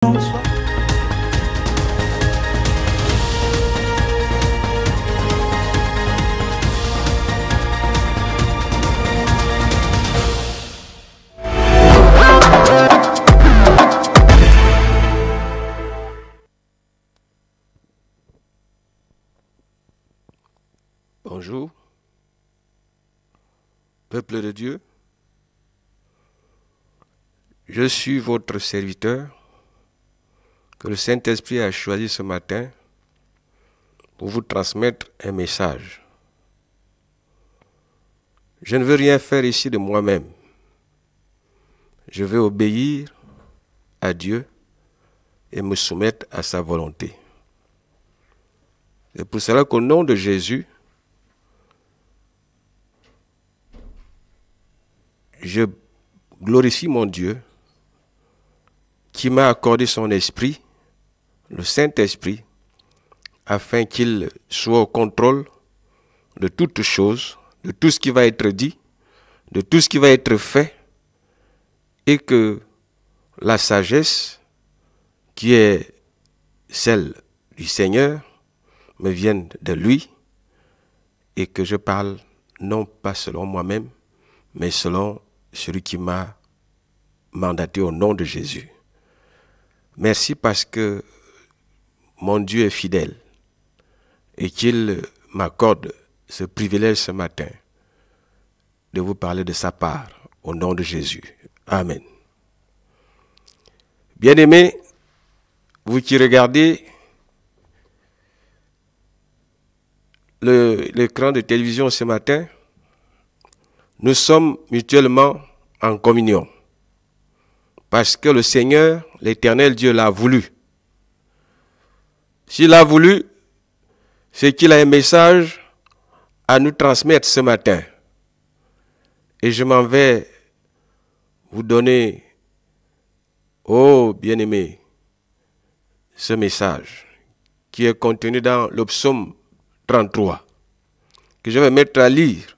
Bonsoir. Bonjour, peuple de Dieu, je suis votre serviteur que le Saint-Esprit a choisi ce matin pour vous transmettre un message. Je ne veux rien faire ici de moi-même. Je veux obéir à Dieu et me soumettre à sa volonté. C'est pour cela qu'au nom de Jésus, je glorifie mon Dieu qui m'a accordé son esprit, le Saint-Esprit, afin qu'il soit au contrôle de toutes choses, de tout ce qui va être dit, de tout ce qui va être fait, et que la sagesse qui est celle du Seigneur me vienne de lui et que je parle non pas selon moi-même, mais selon celui qui m'a mandaté au nom de Jésus. Merci parce que mon Dieu est fidèle et qu'il m'accorde ce privilège ce matin de vous parler de sa part au nom de Jésus. Amen. Bien-aimés, vous qui regardez l'écran de télévision ce matin, nous sommes mutuellement en communion. Parce que le Seigneur, l'Éternel Dieu l'a voulu. S'il a voulu, c'est qu'il a un message à nous transmettre ce matin. Et je m'en vais vous donner, oh bien-aimés, ce message qui est contenu dans le psaume 33, que je vais mettre à lire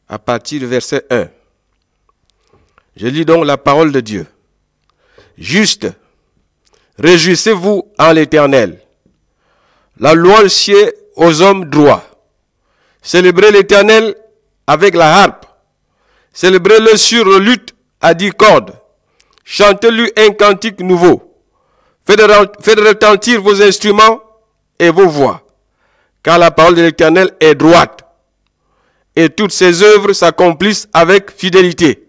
à partir du verset 1. Je lis donc la parole de Dieu. Juste, réjouissez-vous en l'Éternel. La louange sied aux hommes droits. Célébrez l'Éternel avec la harpe. Célébrez-le sur le luth à 10 cordes. Chantez-lui un cantique nouveau. Faites retentir vos instruments et vos voix. Car la parole de l'Éternel est droite. Et toutes ses œuvres s'accomplissent avec fidélité.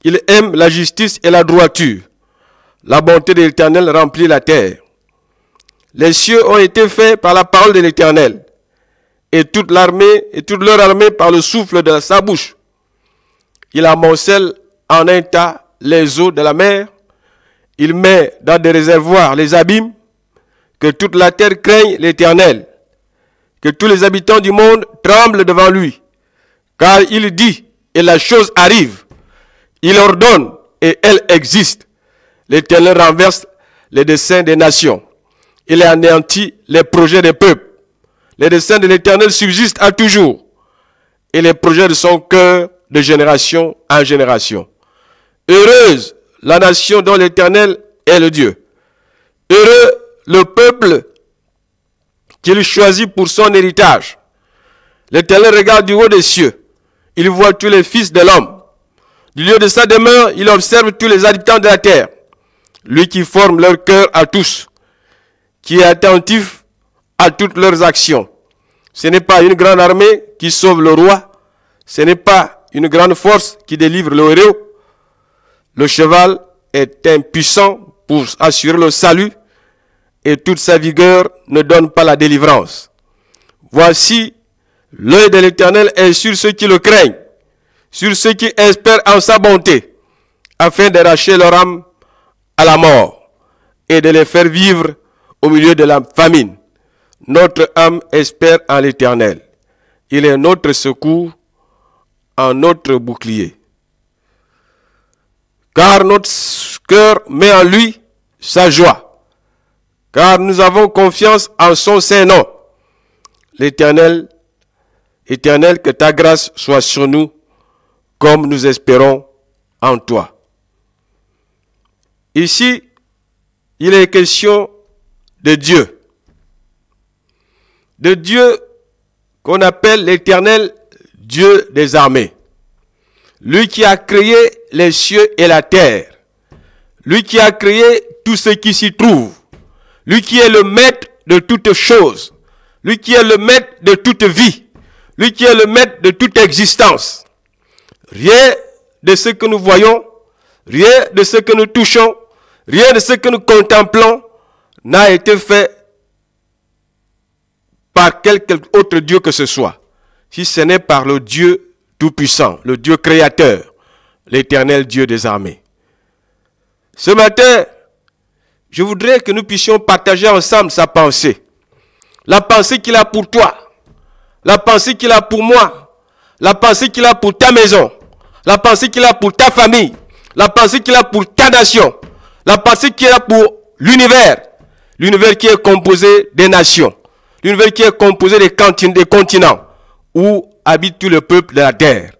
Il aime la justice et la droiture. La bonté de l'Éternel remplit la terre. Les cieux ont été faits par la parole de l'Éternel, et toute leur armée par le souffle de sa bouche. Il amoncelle en un tas les eaux de la mer. Il met dans des réservoirs les abîmes. Que toute la terre craigne l'Éternel. Que tous les habitants du monde tremblent devant lui. Car il dit, et la chose arrive. Il ordonne, et elle existe. L'Éternel renverse les desseins des nations. Il anéantit les projets des peuples. Les desseins de l'Éternel subsistent à toujours. Et les projets de son cœur de génération en génération. Heureuse la nation dont l'Éternel est le Dieu. Heureux le peuple qu'il choisit pour son héritage. L'Éternel regarde du haut des cieux. Il voit tous les fils de l'homme. Du lieu de sa demeure, il observe tous les habitants de la terre. Lui qui forme leur cœur à tous, qui est attentif à toutes leurs actions. Ce n'est pas une grande armée qui sauve le roi. Ce n'est pas une grande force qui délivre le héros. Le cheval est impuissant pour assurer le salut et toute sa vigueur ne donne pas la délivrance. Voici, l'œil de l'Éternel est sur ceux qui le craignent, sur ceux qui espèrent en sa bonté, afin d'arracher leur âme à la mort et de les faire vivre au milieu de la famine. Notre âme espère en l'Éternel. Il est notre secours, en notre bouclier. Car notre cœur met en lui sa joie, car nous avons confiance en son saint nom. L'Éternel, Éternel, que ta grâce soit sur nous, comme nous espérons en toi. Ici, il est question de Dieu. De Dieu qu'on appelle l'Éternel Dieu des armées. Lui qui a créé les cieux et la terre. Lui qui a créé tout ce qui s'y trouve. Lui qui est le maître de toutes choses. Lui qui est le maître de toute vie. Lui qui est le maître de toute existence. Rien de ce que nous voyons, rien de ce que nous touchons, rien de ce que nous contemplons n'a été fait par quelque autre Dieu que ce soit, si ce n'est par le Dieu Tout-Puissant, le Dieu créateur, l'Éternel Dieu des armées. Ce matin, je voudrais que nous puissions partager ensemble sa pensée. La pensée qu'il a pour toi, la pensée qu'il a pour moi, la pensée qu'il a pour ta maison, la pensée qu'il a pour ta famille, la pensée qu'il a pour ta nation, la pensée qu'il a pour l'univers qui est composé des nations, l'univers qui est composé des continents où habite tout le peuple de la terre.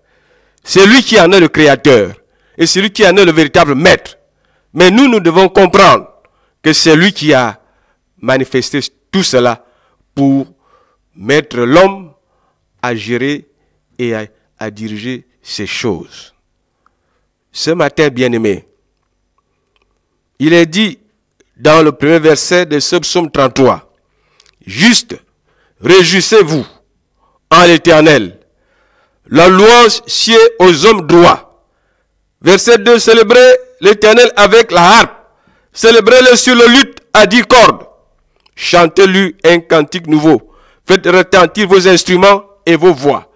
C'est lui qui en est le créateur et c'est lui qui en est le véritable maître. Mais nous devons comprendre que c'est lui qui a manifesté tout cela pour mettre l'homme à gérer et à diriger ces choses. Ce matin, bien-aimé, il est dit dans le premier verset de ce psaume 33, « Juste, réjouissez-vous en l'Éternel, la louange sied aux hommes droits. » Verset 2, « Célébrez l'Éternel avec la harpe, célébrez-le sur le luth à 10 cordes, chantez-lui un cantique nouveau, faites retentir vos instruments et vos voix. »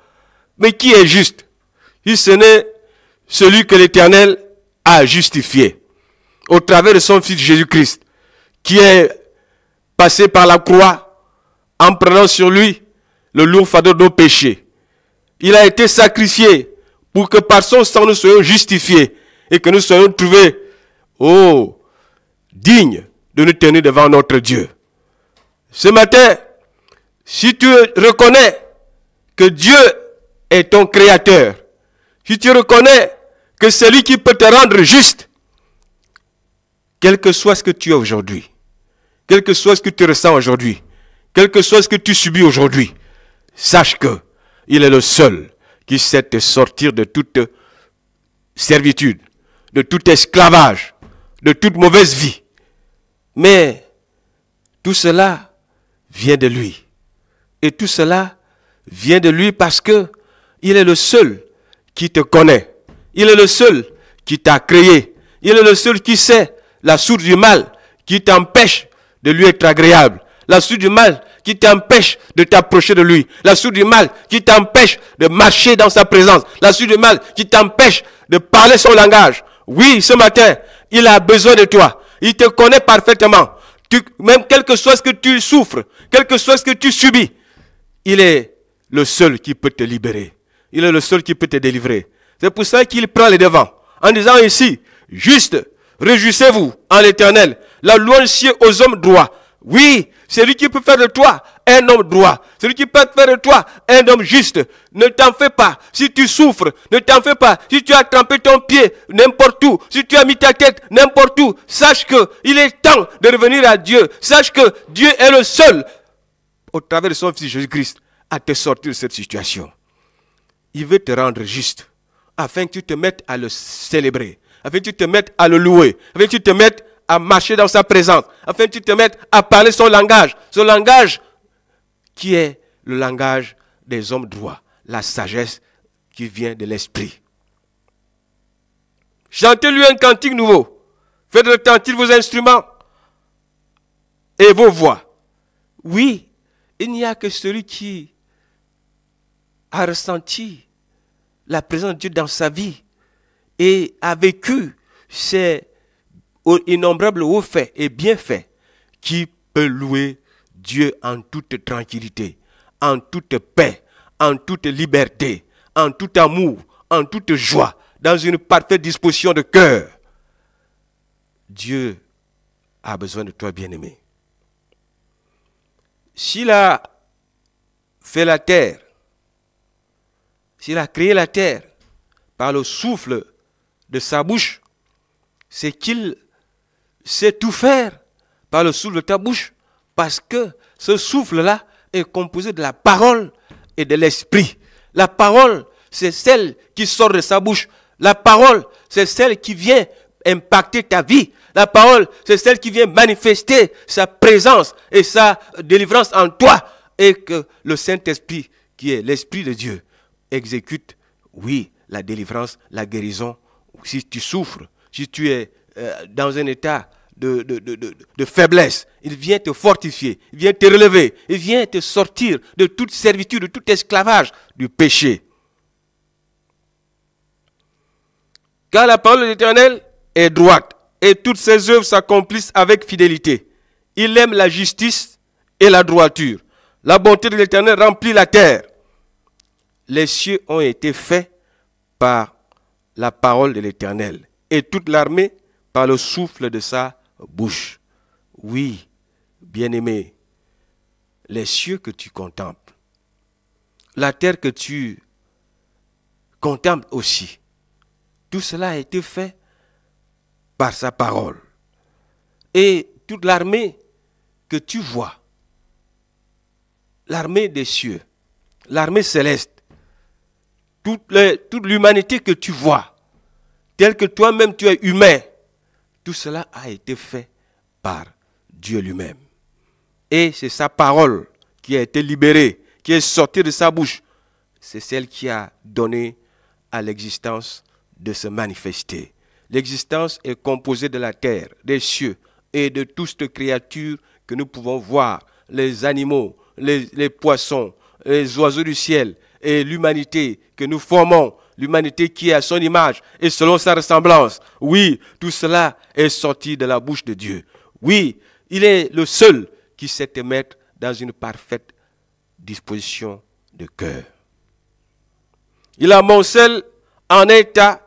Mais qui est juste? Si ce n'est celui que l'Éternel a justifié au travers de son Fils Jésus-Christ, qui est passé par la croix en prenant sur lui le lourd fardeau de nos péchés. Il a été sacrifié pour que par son sang nous soyons justifiés et que nous soyons trouvés, dignes de nous tenir devant notre Dieu. Ce matin, si tu reconnais que Dieu est ton créateur, si tu reconnais que c'est lui qui peut te rendre juste, quel que soit ce que tu es aujourd'hui, quel que soit ce que tu ressens aujourd'hui, quel que soit ce que tu subis aujourd'hui, sache que il est le seul qui sait te sortir de toute servitude, de tout esclavage, de toute mauvaise vie. Mais tout cela vient de lui. Et tout cela vient de lui parce que il est le seul qui te connaît. Il est le seul qui t'a créé. Il est le seul qui sait la source du mal qui t'empêche de lui être agréable. La source du mal qui t'empêche de t'approcher de lui. La source du mal qui t'empêche de marcher dans sa présence. La source du mal qui t'empêche de parler son langage. Oui, ce matin, il a besoin de toi. Il te connaît parfaitement. Même quel que soit ce que tu souffres, quel que soit ce que tu subis, il est le seul qui peut te libérer. Il est le seul qui peut te délivrer. C'est pour ça qu'il prend les devants. En disant ici, juste, réjouissez-vous en l'Éternel. La louange sied aux hommes droits. Oui, c'est lui qui peut faire de toi un homme droit. C'est lui qui peut faire de toi un homme juste. Ne t'en fais pas. Si tu souffres, ne t'en fais pas. Si tu as trempé ton pied n'importe où, si tu as mis ta tête n'importe où, sache que il est temps de revenir à Dieu. Sache que Dieu est le seul, au travers de son Fils Jésus-Christ, à te sortir de cette situation. Il veut te rendre juste, afin que tu te mettes à le célébrer, afin que tu te mettes à le louer, afin que tu te mettes à marcher dans sa présence, afin que tu te mettes à parler son langage qui est le langage des hommes droits, la sagesse qui vient de l'esprit. Chantez-lui un cantique nouveau, faites retentir vos instruments et vos voix. Oui, il n'y a que celui qui a ressenti la présence de Dieu dans sa vie et a vécu ces innombrables hauts faits et bienfaits qui peut louer Dieu en toute tranquillité, en toute paix, en toute liberté, en tout amour, en toute joie, dans une parfaite disposition de cœur. Dieu a besoin de toi, bien-aimé. S'il a fait la terre, s'il a créé la terre par le souffle de sa bouche, c'est qu'il sait tout faire par le souffle de ta bouche, parce que ce souffle-là est composé de la parole et de l'esprit. La parole, c'est celle qui sort de sa bouche. La parole, c'est celle qui vient impacter ta vie. La parole, c'est celle qui vient manifester sa présence et sa délivrance en toi. Et que le Saint-Esprit, qui est l'Esprit de Dieu, exécute, oui, la délivrance, la guérison. Si tu souffres, si tu es dans un état de faiblesse, il vient te fortifier, il vient te relever, il vient te sortir de toute servitude, de tout esclavage du péché. Car la parole de l'Éternel est droite, et toutes ses œuvres s'accomplissent avec fidélité. Il aime la justice et la droiture. La bonté de l'Éternel remplit la terre. Les cieux ont été faits par la parole de l'Éternel, et toute l'armée par le souffle de sa bouche. Oui, bien-aimé, les cieux que tu contemples, la terre que tu contemples aussi, tout cela a été fait par sa parole. Et toute l'armée que tu vois, l'armée des cieux, l'armée céleste, toute l'humanité que tu vois, telle que toi-même tu es humain, tout cela a été fait par Dieu lui-même. Et c'est sa parole qui a été libérée, qui est sortie de sa bouche. C'est celle qui a donné à l'existence de se manifester. L'existence est composée de la terre, des cieux et de toutes ces créatures que nous pouvons voir, les animaux, les poissons, les oiseaux du ciel et l'humanité que nous formons, l'humanité qui est à son image et selon sa ressemblance. Oui, tout cela est sorti de la bouche de Dieu. Oui, il est le seul qui sait te mettre dans une parfaite disposition de cœur. Il amoncelle en état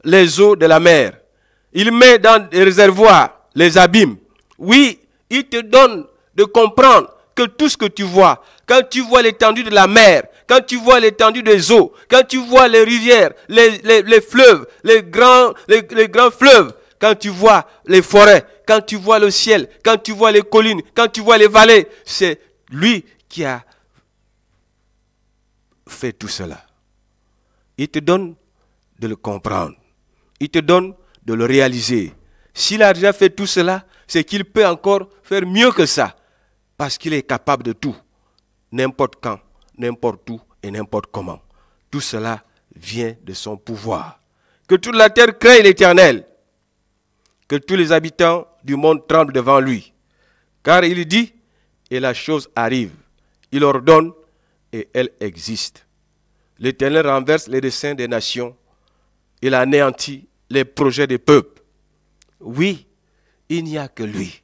les eaux de la mer. Il met dans des réservoirs les abîmes. Oui, il te donne de comprendre que tout ce que tu vois, quand tu vois l'étendue de la mer, quand tu vois l'étendue des eaux, quand tu vois les rivières, les fleuves, les grands fleuves, quand tu vois les forêts, quand tu vois le ciel, quand tu vois les collines, quand tu vois les vallées, c'est lui qui a fait tout cela. Il te donne de le comprendre. Il te donne de le réaliser. S'il a déjà fait tout cela, c'est qu'il peut encore faire mieux que ça. Parce qu'il est capable de tout. N'importe quand, n'importe où et n'importe comment. Tout cela vient de son pouvoir. Que toute la terre craigne l'Éternel. Que tous les habitants du monde tremblent devant lui. Car il dit, et la chose arrive. Il ordonne, et elle existe. L'Éternel renverse les desseins des nations. Il anéantit les projets des peuples. Oui, il n'y a que lui.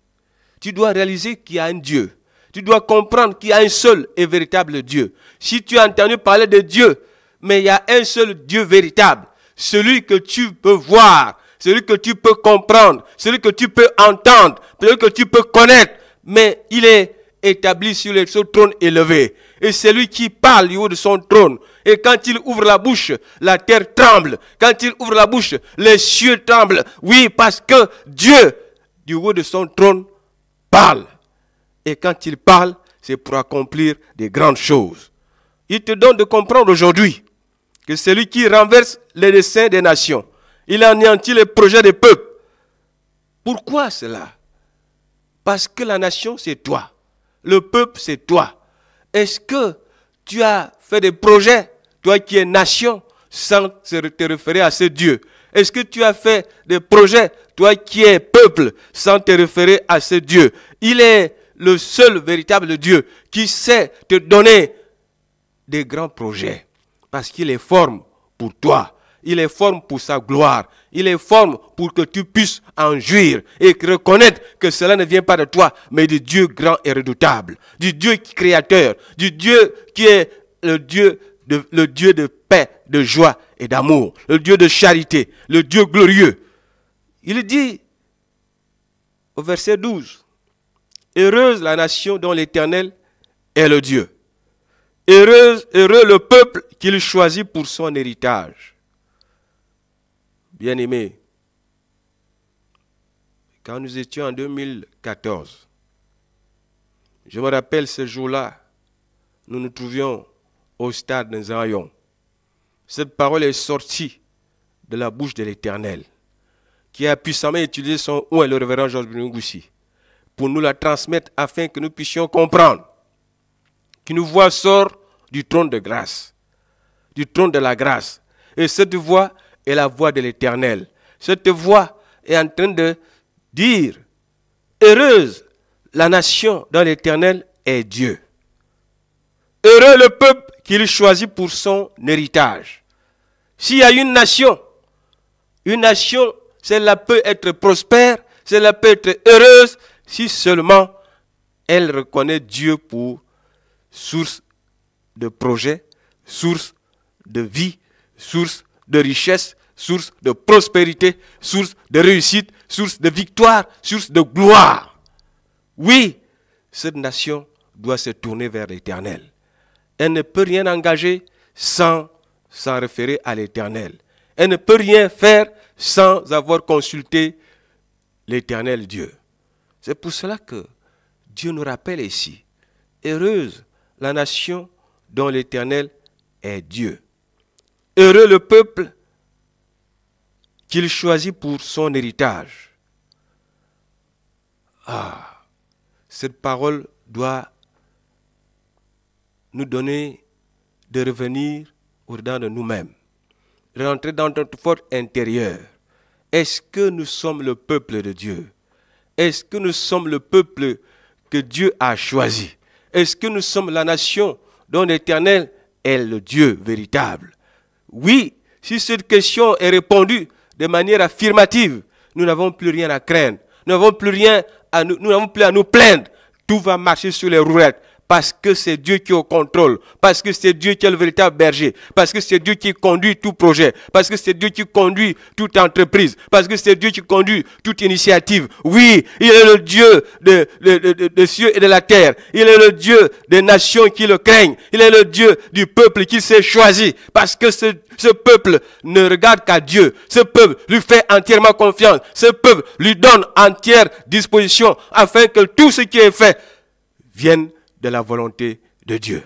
Tu dois réaliser qu'il y a un Dieu. Tu dois comprendre qu'il y a un seul et véritable Dieu. Si tu as entendu parler de Dieu, mais il y a un seul Dieu véritable, celui que tu peux voir, celui que tu peux comprendre, celui que tu peux entendre, celui que tu peux connaître, mais il est établi sur le trône élevé. Et c'est lui qui parle du haut de son trône. Et quand il ouvre la bouche, la terre tremble. Quand il ouvre la bouche, les cieux tremblent. Oui, parce que Dieu, du haut de son trône, parle. Et quand il parle, c'est pour accomplir des grandes choses. Il te donne de comprendre aujourd'hui que c'est lui qui renverse les desseins des nations. Il anéantit les projets des peuples. Pourquoi cela? Parce que la nation, c'est toi. Le peuple, c'est toi. Est-ce que tu as fait des projets, toi qui es nation, sans te référer à ce Dieu? Est-ce que tu as fait des projets, toi qui es peuple, sans te référer à ce Dieu? Il est le seul véritable Dieu qui sait te donner des grands projets. Parce qu'il est forme pour toi. Il est forme pour sa gloire. Il est forme pour que tu puisses en jouir et reconnaître que cela ne vient pas de toi, mais du Dieu grand et redoutable, du Dieu créateur, du Dieu qui est le Dieu de paix, de joie et d'amour, le Dieu de charité, le Dieu glorieux. Il dit au verset 12, « Heureuse la nation dont l'Éternel est le Dieu. Heureux le peuple qu'il choisit pour son héritage. » Bien-aimé, quand nous étions en 2014. Je me rappelle ce jour-là, nous nous trouvions au stade de Zion. Cette parole est sortie de la bouche de l'Éternel, qui a puissamment utilisé son oint, le révérend Georges Ngoussi, pour nous la transmettre afin que nous puissions comprendre qu'une voix sort du trône de grâce, du trône de la grâce. Et cette voix est la voix de l'Éternel. Cette voix est en train de dire, heureuse la nation dont l'Éternel est Dieu. Heureux le peuple qu'il choisit pour son héritage. S'il y a une nation, celle-là peut être prospère, celle-là peut être heureuse, si seulement elle reconnaît Dieu pour source de projet, source de vie, source de richesse, source de prospérité, source de réussite, source de victoire, source de gloire. Oui, cette nation doit se tourner vers l'Éternel. Elle ne peut rien engager sans s'en référer à l'Éternel. Elle ne peut rien faire sans avoir consulté l'Éternel Dieu. C'est pour cela que Dieu nous rappelle ici, heureuse la nation dont l'Éternel est Dieu. Heureux le peuple qu'il choisit pour son héritage. Ah, cette parole doit nous donner de revenir au-dedans de nous-mêmes, rentrer dans notre fort intérieur. Est-ce que nous sommes le peuple de Dieu? Est-ce que nous sommes le peuple que Dieu a choisi? Est-ce que nous sommes la nation dont l'Éternel est le Dieu véritable? Oui, si cette question est répondue de manière affirmative, nous n'avons plus rien à craindre. Nous n'avons plus à nous plaindre. Tout va marcher sur les roulettes. Parce que c'est Dieu qui est au contrôle, parce que c'est Dieu qui est le véritable berger, parce que c'est Dieu qui conduit tout projet, parce que c'est Dieu qui conduit toute entreprise, parce que c'est Dieu qui conduit toute initiative. Oui, il est le Dieu des cieux et de la terre. Il est le Dieu des nations qui le craignent. Il est le Dieu du peuple qui s'est choisi, parce que ce peuple ne regarde qu'à Dieu. Ce peuple lui fait entièrement confiance. Ce peuple lui donne entière disposition afin que tout ce qui est fait vienne de la volonté de Dieu.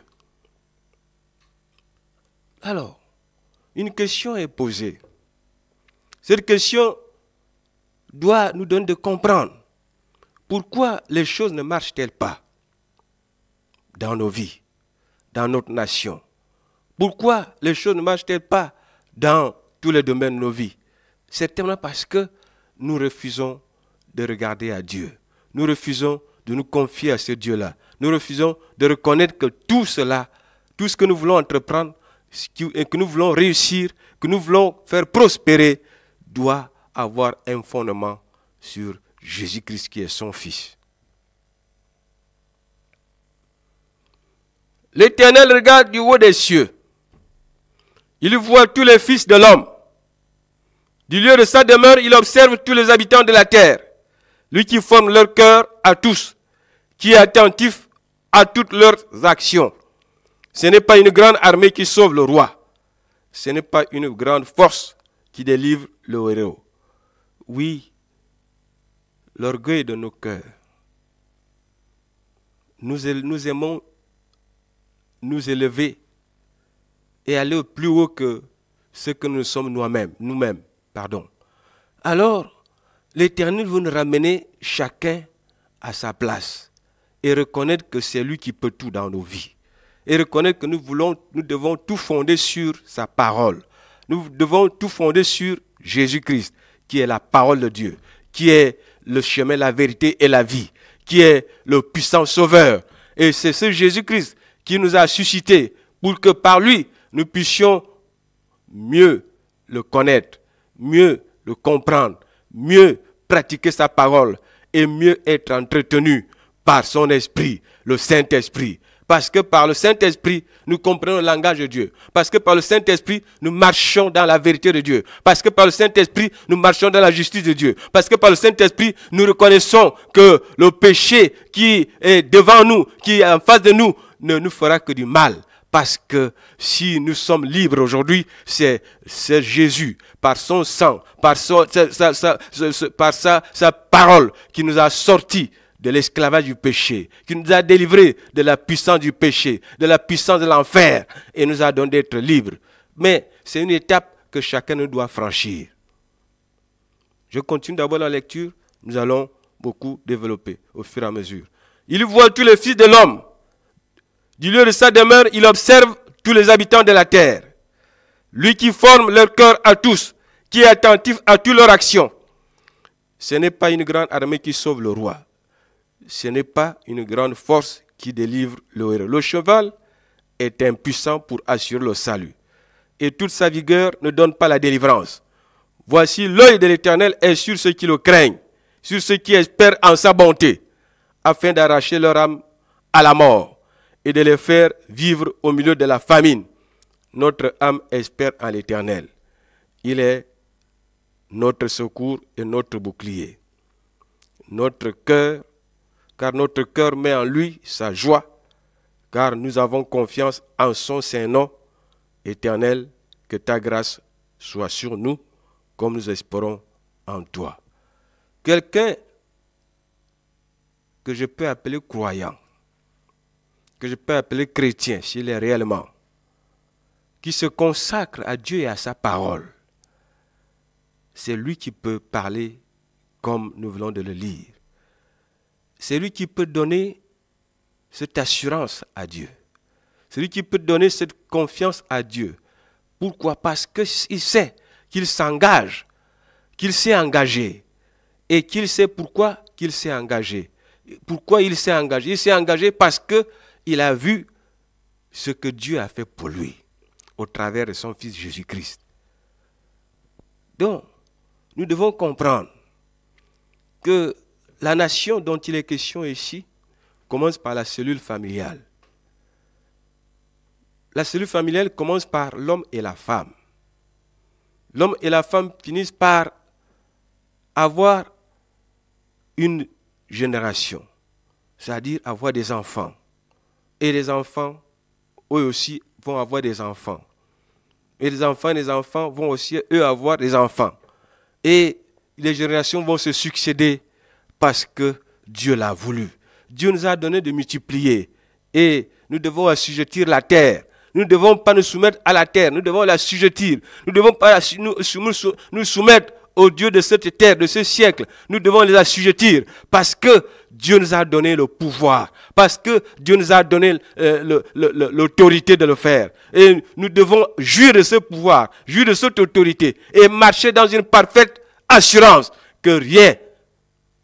Alors, une question est posée. Cette question doit nous donner de comprendre pourquoi les choses ne marchent-elles pas dans nos vies, dans notre nation. Pourquoi les choses ne marchent-elles pas dans tous les domaines de nos vies? Certainement parce que nous refusons de regarder à Dieu. Nous refusons de nous confier à ce Dieu-là. Nous refusons de reconnaître que tout cela, tout ce que nous voulons entreprendre, que nous voulons réussir, que nous voulons faire prospérer, doit avoir un fondement sur Jésus-Christ qui est son Fils. L'Éternel regarde du haut des cieux. Il voit tous les fils de l'homme. Du lieu de sa demeure, il observe tous les habitants de la terre. Lui qui forme leur cœur à tous, qui est attentif à toutes leurs actions. Ce n'est pas une grande armée qui sauve le roi. Ce n'est pas une grande force qui délivre le héros. Oui, l'orgueil de nos cœurs. Nous aimons nous élever et aller au plus haut que ce que nous sommes nous-mêmes. Alors, l'Éternel veut nous ramener chacun à sa place et reconnaître que c'est lui qui peut tout dans nos vies. Et reconnaître que nous devons tout fonder sur sa parole. Nous devons tout fonder sur Jésus-Christ, qui est la parole de Dieu, qui est le chemin, la vérité et la vie, qui est le puissant sauveur. Et c'est ce Jésus-Christ qui nous a suscités pour que par lui, nous puissions mieux le connaître, mieux le comprendre, mieux pratiquer sa parole et mieux être entretenu par son esprit, le Saint-Esprit. Parce que par le Saint-Esprit, nous comprenons le langage de Dieu. Parce que par le Saint-Esprit, nous marchons dans la vérité de Dieu. Parce que par le Saint-Esprit, nous marchons dans la justice de Dieu. Parce que par le Saint-Esprit, nous reconnaissons que le péché qui est devant nous, qui est en face de nous, ne nous fera que du mal. Parce que si nous sommes libres aujourd'hui, c'est Jésus, par son sang, par sa parole qui nous a sortis de l'esclavage du péché, qui nous a délivrés de la puissance du péché, de la puissance de l'enfer, et nous a donné d'être libres. Mais c'est une étape que chacun nous doit franchir. Je continue d'abord la lecture, nous allons beaucoup développer au fur et à mesure. Il voit tous les fils de l'homme. Du lieu de sa demeure, il observe tous les habitants de la terre. Lui qui forme leur cœur à tous, qui est attentif à toutes leurs actions. Ce n'est pas une grande armée qui sauve le roi. Ce n'est pas une grande force qui délivre le héros. Le cheval est impuissant pour assurer le salut. Et toute sa vigueur ne donne pas la délivrance. Voici l'œil de l'Éternel est sur ceux qui le craignent, sur ceux qui espèrent en sa bonté, afin d'arracher leur âme à la mort et de les faire vivre au milieu de la famine. Notre âme espère en l'Éternel. Il est notre secours et notre bouclier. Notre cœur, car notre cœur met en lui sa joie, car nous avons confiance en son saint nom. Éternel, que ta grâce soit sur nous, comme nous espérons en toi. Quelqu'un que je peux appeler croyant, que je peux appeler chrétien, s'il est réellement, qui se consacre à Dieu et à sa parole, c'est lui qui peut parler comme nous venons de le lire. C'est lui qui peut donner cette assurance à Dieu. C'est lui qui peut donner cette confiance à Dieu. Pourquoi? Parce qu'il sait qu'il s'engage, qu'il s'est engagé. Et qu'il sait pourquoi qu'il s'est engagé. Pourquoi il s'est engagé? Il s'est engagé parce qu'il a vu ce que Dieu a fait pour lui, au travers de son Fils Jésus-Christ. Donc, nous devons comprendre que la nation dont il est question ici commence par la cellule familiale. La cellule familiale commence par l'homme et la femme. L'homme et la femme finissent par avoir une génération, c'est-à-dire avoir des enfants. Et les enfants, eux aussi, vont avoir des enfants. Et les enfants vont aussi, eux, avoir des enfants. Et les générations vont se succéder parce que Dieu l'a voulu. Dieu nous a donné de multiplier. Et nous devons assujettir la terre. Nous ne devons pas nous soumettre à la terre. Nous devons l'assujettir. Nous ne devons pas nous soumettre au Dieu de cette terre, de ce siècle. Nous devons les assujettir parce que Dieu nous a donné le pouvoir. Parce que Dieu nous a donné l'autorité de le faire. Et nous devons jouir de ce pouvoir, jouir de cette autorité et marcher dans une parfaite assurance que rien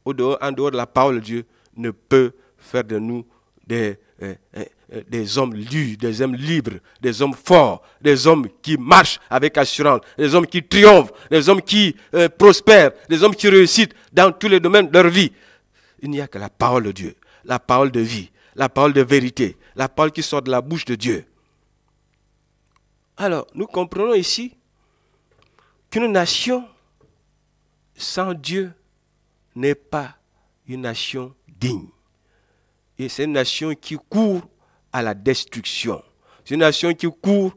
en dehors de la parole de Dieu ne peut faire de nous des hommes libres, des hommes forts, des hommes qui marchent avec assurance, des hommes qui triomphent, des hommes qui prospèrent, des hommes qui réussissent dans tous les domaines de leur vie. Il n'y a que la parole de Dieu, la parole de vie, la parole de vérité, la parole qui sort de la bouche de Dieu. Alors, nous comprenons ici qu'une nation sans Dieu n'est pas une nation digne. Et c'est une nation qui court à la destruction. C'est une nation qui court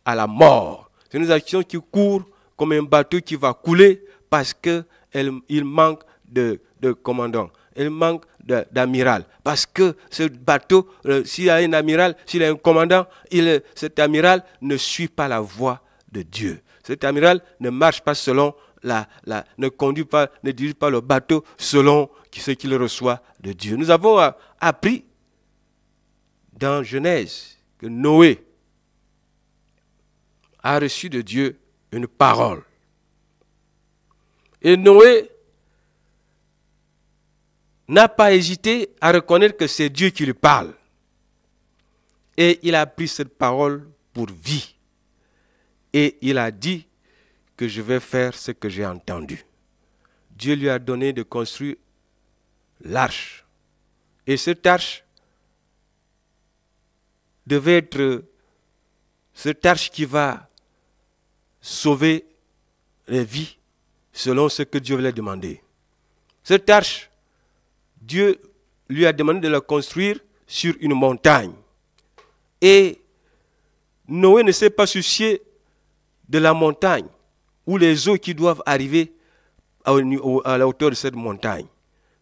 à la mort. C'est une nation qui court comme un bateau qui va couler parce qu'il manque de commandant. Il manque d'amiral. Parce que ce bateau, s'il y a un amiral, s'il y a un commandant, cet amiral ne suit pas la voie de Dieu. Cet amiral ne marche pas selon ne dirige pas le bateau selon ce qu'il reçoit de Dieu. Nous avons appris dans Genèse que Noé a reçu de Dieu une parole. Et Noé n'a pas hésité à reconnaître que c'est Dieu qui lui parle. Et il a pris cette parole pour vie. Et il a dit que je vais faire ce que j'ai entendu. Dieu lui a donné de construire l'arche. Et cette arche devait être cette arche qui va sauver les vies selon ce que Dieu voulait demander. Cette arche, Dieu lui a demandé de la construire sur une montagne. Et Noé ne s'est pas soucié de la montagne ou les eaux qui doivent arriver à la hauteur de cette montagne.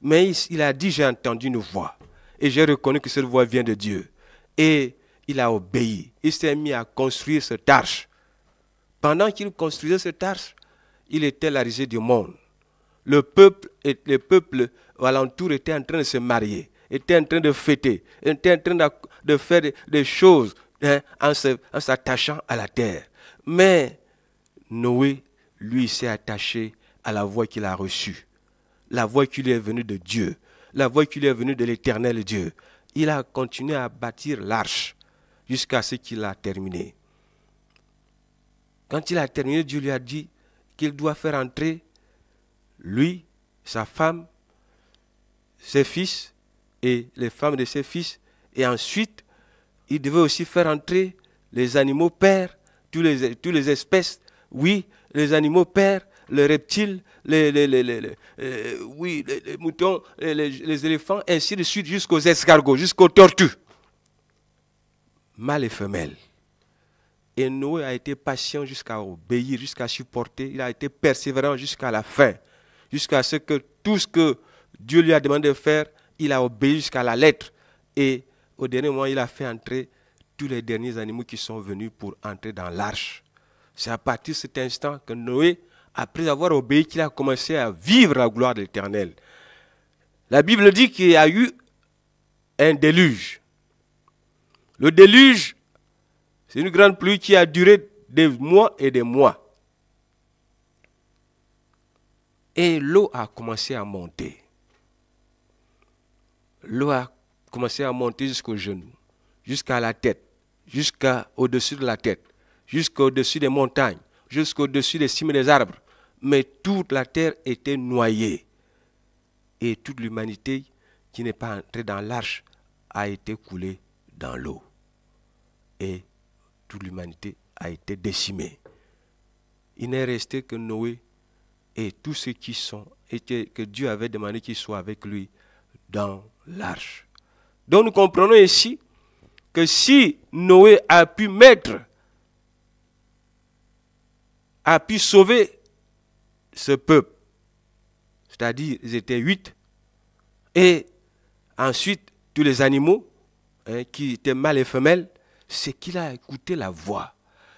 Mais il a dit, j'ai entendu une voix et j'ai reconnu que cette voix vient de Dieu. Et il a obéi. Il s'est mis à construire cette arche. Pendant qu'il construisait cette arche, il était la risée du monde. Le peuple alentour était en train de se marier, était en train de fêter, était en train de faire des choses en s'attachant à la terre. Mais Noé, lui, s'est attaché à la voix qu'il a reçue. La voix qui lui est venue de Dieu. La voix qui lui est venue de l'Éternel Dieu. Il a continué à bâtir l'arche jusqu'à ce qu'il a terminé. Quand il a terminé, Dieu lui a dit qu'il doit faire entrer lui, sa femme, ses fils et les femmes de ses fils. Et ensuite, il devait aussi faire entrer les animaux pères, toutes les espèces, oui, les animaux pères, les reptiles, les moutons, les éléphants, ainsi de suite, jusqu'aux escargots, jusqu'aux tortues. Mâles et femelles. Et Noé a été patient jusqu'à obéir, jusqu'à supporter. Il a été persévérant jusqu'à la fin. Jusqu'à ce que tout ce que Dieu lui a demandé de faire, il a obéi jusqu'à la lettre. Et au dernier moment, il a fait entrer tous les derniers animaux qui sont venus pour entrer dans l'arche. C'est à partir de cet instant que Noé, après avoir obéi, qu'il a commencé à vivre la gloire de l'Éternel. La Bible dit qu'il y a eu un déluge. Le déluge, c'est une grande pluie qui a duré des mois et des mois. Et l'eau a commencé à monter. L'eau a commencé à monter jusqu'aux genoux, jusqu'à la tête, jusqu'au-dessus de la tête, jusqu'au-dessus des montagnes, jusqu'au-dessus des cimes des arbres. Mais toute la terre était noyée. Et toute l'humanité qui n'est pas entrée dans l'arche a été coulée dans l'eau. Et toute l'humanité a été décimée. Il n'est resté que Noé et tous ceux qui sont, que Dieu avait demandé qu'ils soient avec lui dans l'arche. Donc nous comprenons ici que si Noé a pu sauver ce peuple, c'est-à-dire ils étaient 8, et ensuite tous les animaux qui étaient mâles et femelles, c'est qu'il a écouté la voix,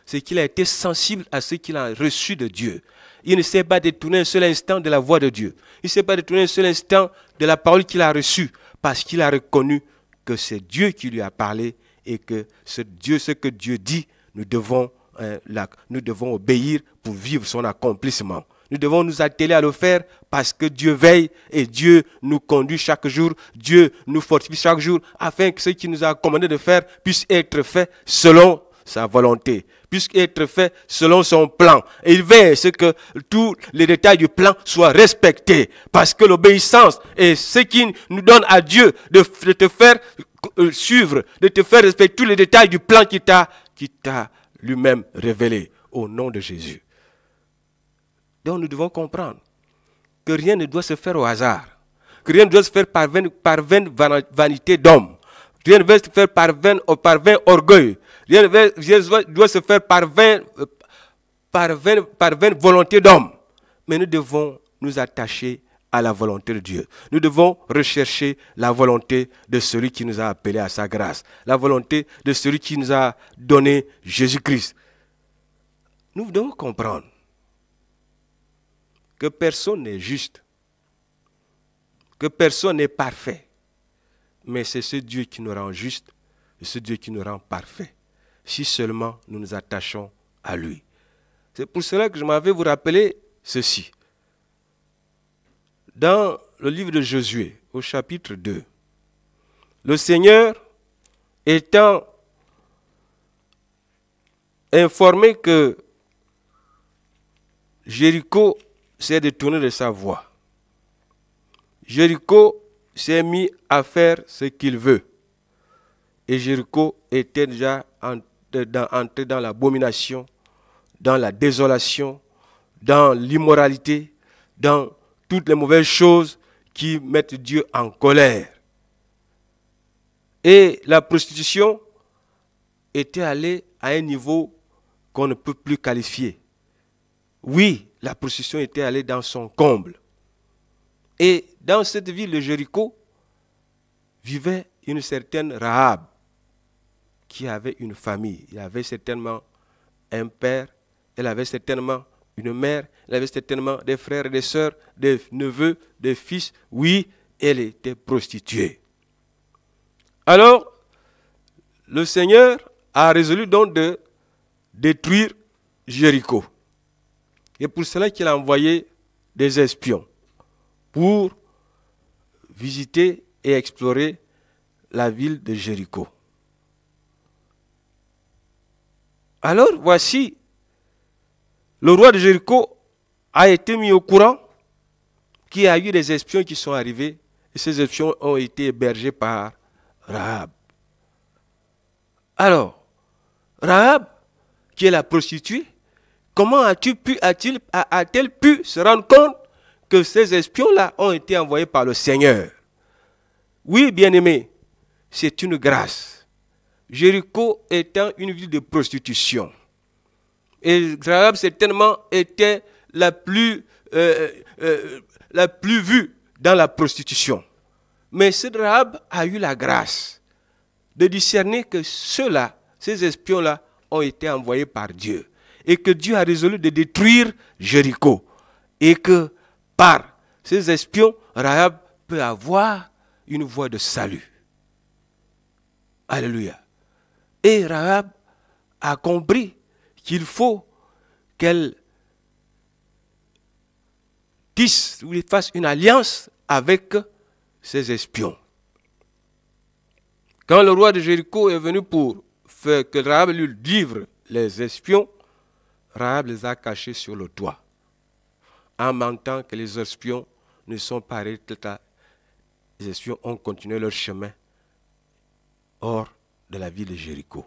c'est qu'il a été sensible à ce qu'il a reçu de Dieu. Il ne s'est pas détourné un seul instant de la voix de Dieu. Il ne s'est pas détourné un seul instant de la parole qu'il a reçue, parce qu'il a reconnu que c'est Dieu qui lui a parlé et que ce que Dieu dit, nous devons obéir pour vivre son accomplissement. Nous devons nous atteler à le faire parce que Dieu veille et Dieu nous conduit chaque jour, Dieu nous fortifie chaque jour afin que ce qu'il nous a commandé de faire puisse être fait selon sa volonté, puisse être fait selon son plan. Et il veille à ce que tous les détails du plan soient respectés parce que l'obéissance est ce qui nous donne à Dieu de te faire suivre, de te faire respecter tous les détails du plan qui t'a lui-même révélé au nom de Jésus. Donc nous devons comprendre que rien ne doit se faire au hasard, que rien ne doit se faire par vaine vanité d'homme, rien ne doit se faire par vain orgueil, rien ne doit se faire par vaine volonté d'homme. Mais nous devons nous attacher à la volonté de Dieu. Nous devons rechercher la volonté de celui qui nous a appelés à sa grâce, la volonté de celui qui nous a donné Jésus-Christ. Nous devons comprendre que personne n'est juste, que personne n'est parfait, mais c'est ce Dieu qui nous rend juste, et ce Dieu qui nous rend parfait, si seulement nous nous attachons à lui. C'est pour cela que je m'avais vous rappeler ceci. Dans le livre de Josué, au chapitre 2, le Seigneur étant informé que Jéricho s'est détourné de sa voie. Jéricho s'est mis à faire ce qu'il veut. Et Jéricho était déjà entré dans l'abomination, dans la désolation, dans l'immoralité, dans toutes les mauvaises choses qui mettent Dieu en colère. Et la prostitution était allée à un niveau qu'on ne peut plus qualifier. Oui, la prostitution était allée dans son comble. Et dans cette ville de Jéricho, vivait une certaine Rahab, qui avait une famille. Il avait certainement un père, elle avait certainement une mère, elle avait certainement des frères et des sœurs, des neveux, des fils. Oui, elle était prostituée. Alors, le Seigneur a résolu donc de détruire Jéricho. Et pour cela qu'il a envoyé des espions pour visiter et explorer la ville de Jéricho. Alors, voici, le roi de Jéricho a été mis au courant qu'il y a eu des espions qui sont arrivés, et ces espions ont été hébergés par Rahab. Alors, Rahab, qui est la prostituée, comment a-t-elle pu se rendre compte que ces espions-là ont été envoyés par le Seigneur? Oui, bien-aimés, c'est une grâce. Jéricho étant une ville de prostitution. Et Rahab certainement était la plus vue dans la prostitution. Mais cette Rahab a eu la grâce de discerner que ceux-là, ces espions-là, ont été envoyés par Dieu. Et que Dieu a résolu de détruire Jéricho. Et que par ces espions, Rahab peut avoir une voie de salut. Alléluia. Et Rahab a compris qu'il faut qu'elle tisse ou fasse une alliance avec ses espions. Quand le roi de Jéricho est venu pour faire que Rahab lui livre les espions, Rahab les a cachés sur le toit, en mentant que les espions ne sont pas arrêtés. Les espions ont continué leur chemin hors de la ville de Jéricho.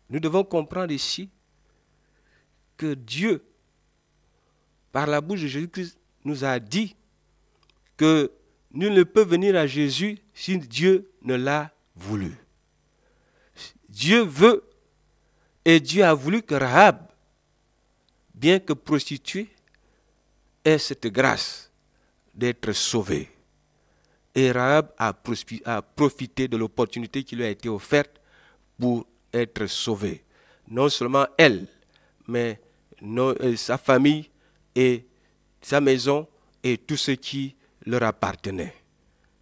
Nous devons comprendre ici que Dieu, par la bouche de Jésus-Christ, nous a dit que nul ne peut venir à Jésus si Dieu ne l'a voulu. Dieu veut et Dieu a voulu que Rahab, bien que prostituée, ait cette grâce d'être sauvée. Et Rahab a profité de l'opportunité qui lui a été offerte pour être sauvée. Non seulement elle, mais sa famille et sa maison et tout ce qui leur appartenait.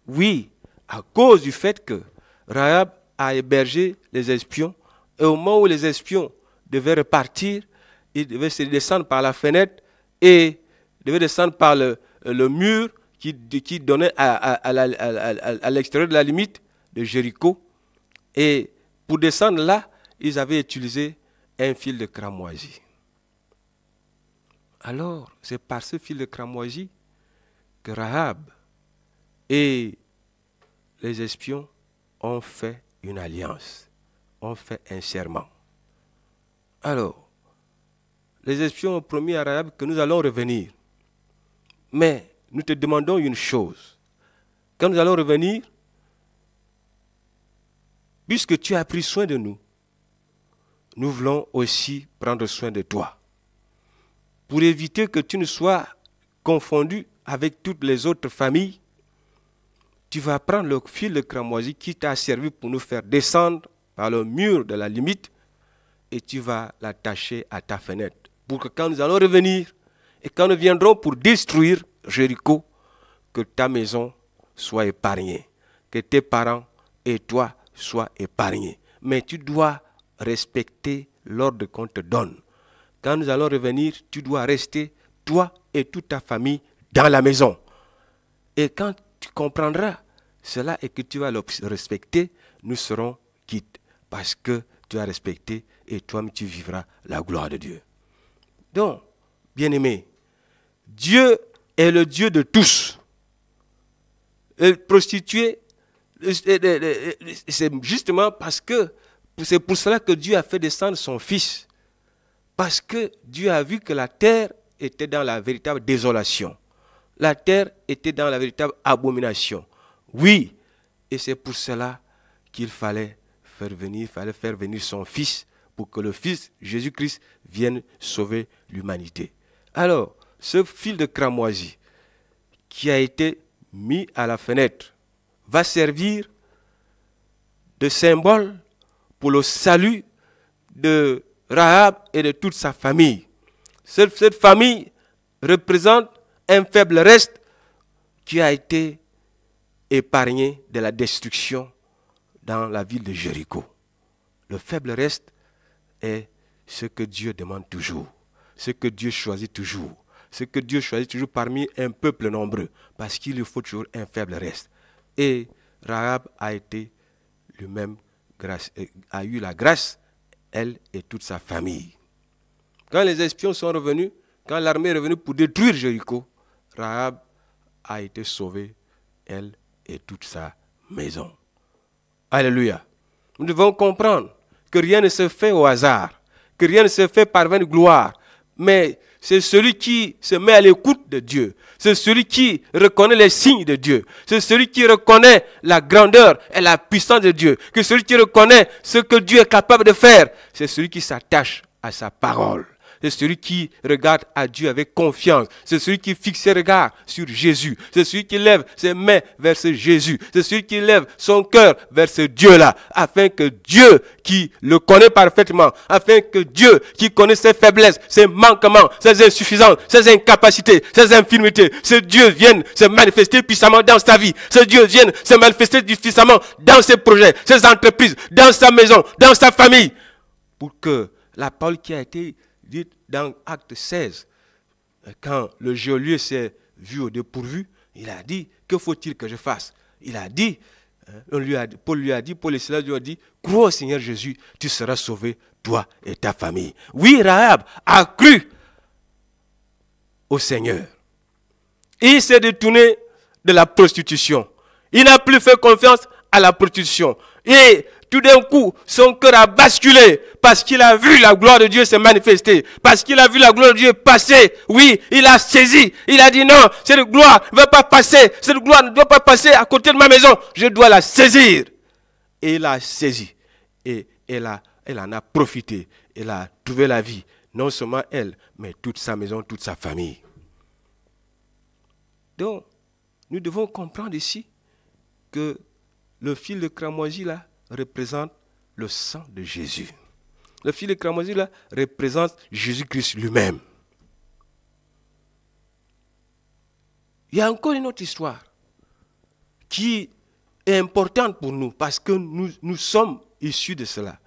Oui, à cause du fait que Rahab a hébergé les espions, et au moment où les espions devaient repartir, ils devaient se descendre par la fenêtre et devaient descendre par le mur qui donnait à l'extérieur de la limite de Jéricho. Et pour descendre là, ils avaient utilisé un fil de cramoisi. Alors, c'est par ce fil de cramoisi que Rahab et les espions ont fait une alliance, ont fait un serment. Alors, les espions ont promis à Rahab que nous allons revenir. Mais nous te demandons une chose. Quand nous allons revenir, puisque tu as pris soin de nous, nous voulons aussi prendre soin de toi. Pour éviter que tu ne sois confondu avec toutes les autres familles, tu vas prendre le fil de cramoisi qui t'a servi pour nous faire descendre par le mur de la limite et tu vas l'attacher à ta fenêtre. Pour que quand nous allons revenir et quand nous viendrons pour détruire Jéricho, que ta maison soit épargnée, que tes parents et toi soient épargnés. Mais tu dois respecter l'ordre qu'on te donne. Quand nous allons revenir, tu dois rester, toi et toute ta famille, dans la maison. Et quand tu comprendras cela et que tu vas le respecter, nous serons quittes. Parce que tu as respecté et toi-même tu vivras la gloire de Dieu. Donc, bien-aimés, Dieu est le Dieu de tous. Et prostituée, c'est justement parce que c'est pour cela que Dieu a fait descendre son Fils. Parce que Dieu a vu que la terre était dans la véritable désolation. La terre était dans la véritable abomination. Oui, et c'est pour cela qu'il fallait fallait faire venir son fils pour que le fils, Jésus-Christ, vienne sauver l'humanité. Alors, ce fil de cramoisi qui a été mis à la fenêtre va servir de symbole pour le salut de Rahab et de toute sa famille. Cette famille représente un faible reste qui a été épargné de la destruction dans la ville de Jéricho. Le faible reste est ce que Dieu demande toujours, ce que Dieu choisit toujours, ce que Dieu choisit toujours parmi un peuple nombreux, parce qu'il lui faut toujours un faible reste. Et Rahab a été lui-même, a eu la grâce, elle et toute sa famille. Quand les espions sont revenus, quand l'armée est revenue pour détruire Jéricho, Rahab a été sauvée, elle et toute sa maison. Alléluia. Nous devons comprendre que rien ne se fait au hasard, que rien ne se fait par vaine gloire, mais c'est celui qui se met à l'écoute de Dieu, c'est celui qui reconnaît les signes de Dieu, c'est celui qui reconnaît la grandeur et la puissance de Dieu, que celui qui reconnaît ce que Dieu est capable de faire, c'est celui qui s'attache à sa parole. C'est celui qui regarde à Dieu avec confiance. C'est celui qui fixe ses regards sur Jésus. C'est celui qui lève ses mains vers ce Jésus. C'est celui qui lève son cœur vers ce Dieu-là. Afin que Dieu, qui le connaît parfaitement, afin que Dieu, qui connaît ses faiblesses, ses manquements, ses insuffisances, ses incapacités, ses infirmités, ce Dieu vienne se manifester puissamment dans sa vie. Ce Dieu vienne se manifester puissamment dans ses projets, ses entreprises, dans sa maison, dans sa famille. Pour que la parole qui a été dit dans Acte 16, quand le geôlier s'est vu au dépourvu, il a dit, que faut-il que je fasse? Il a dit, Paul et Silas lui a dit, crois au Seigneur Jésus, tu seras sauvé, toi et ta famille. Oui, Rahab a cru au Seigneur. Il s'est détourné de la prostitution. Il n'a plus fait confiance à la prostitution. Et tout d'un coup, son cœur a basculé parce qu'il a vu la gloire de Dieu se manifester, parce qu'il a vu la gloire de Dieu passer. Oui, il a saisi. Il a dit non, cette gloire ne va pas passer. Cette gloire ne doit pas passer à côté de ma maison. Je dois la saisir. Et il a saisi. Et elle en a profité. Elle a trouvé la vie. Non seulement elle, mais toute sa maison, toute sa famille. Donc, nous devons comprendre ici que le fil de cramoisi là représente le sang de Jésus. Le fil de cramoisi là représente Jésus-Christ lui-même. Il y a encore une autre histoire qui est importante pour nous parce que nous sommes issus de cela.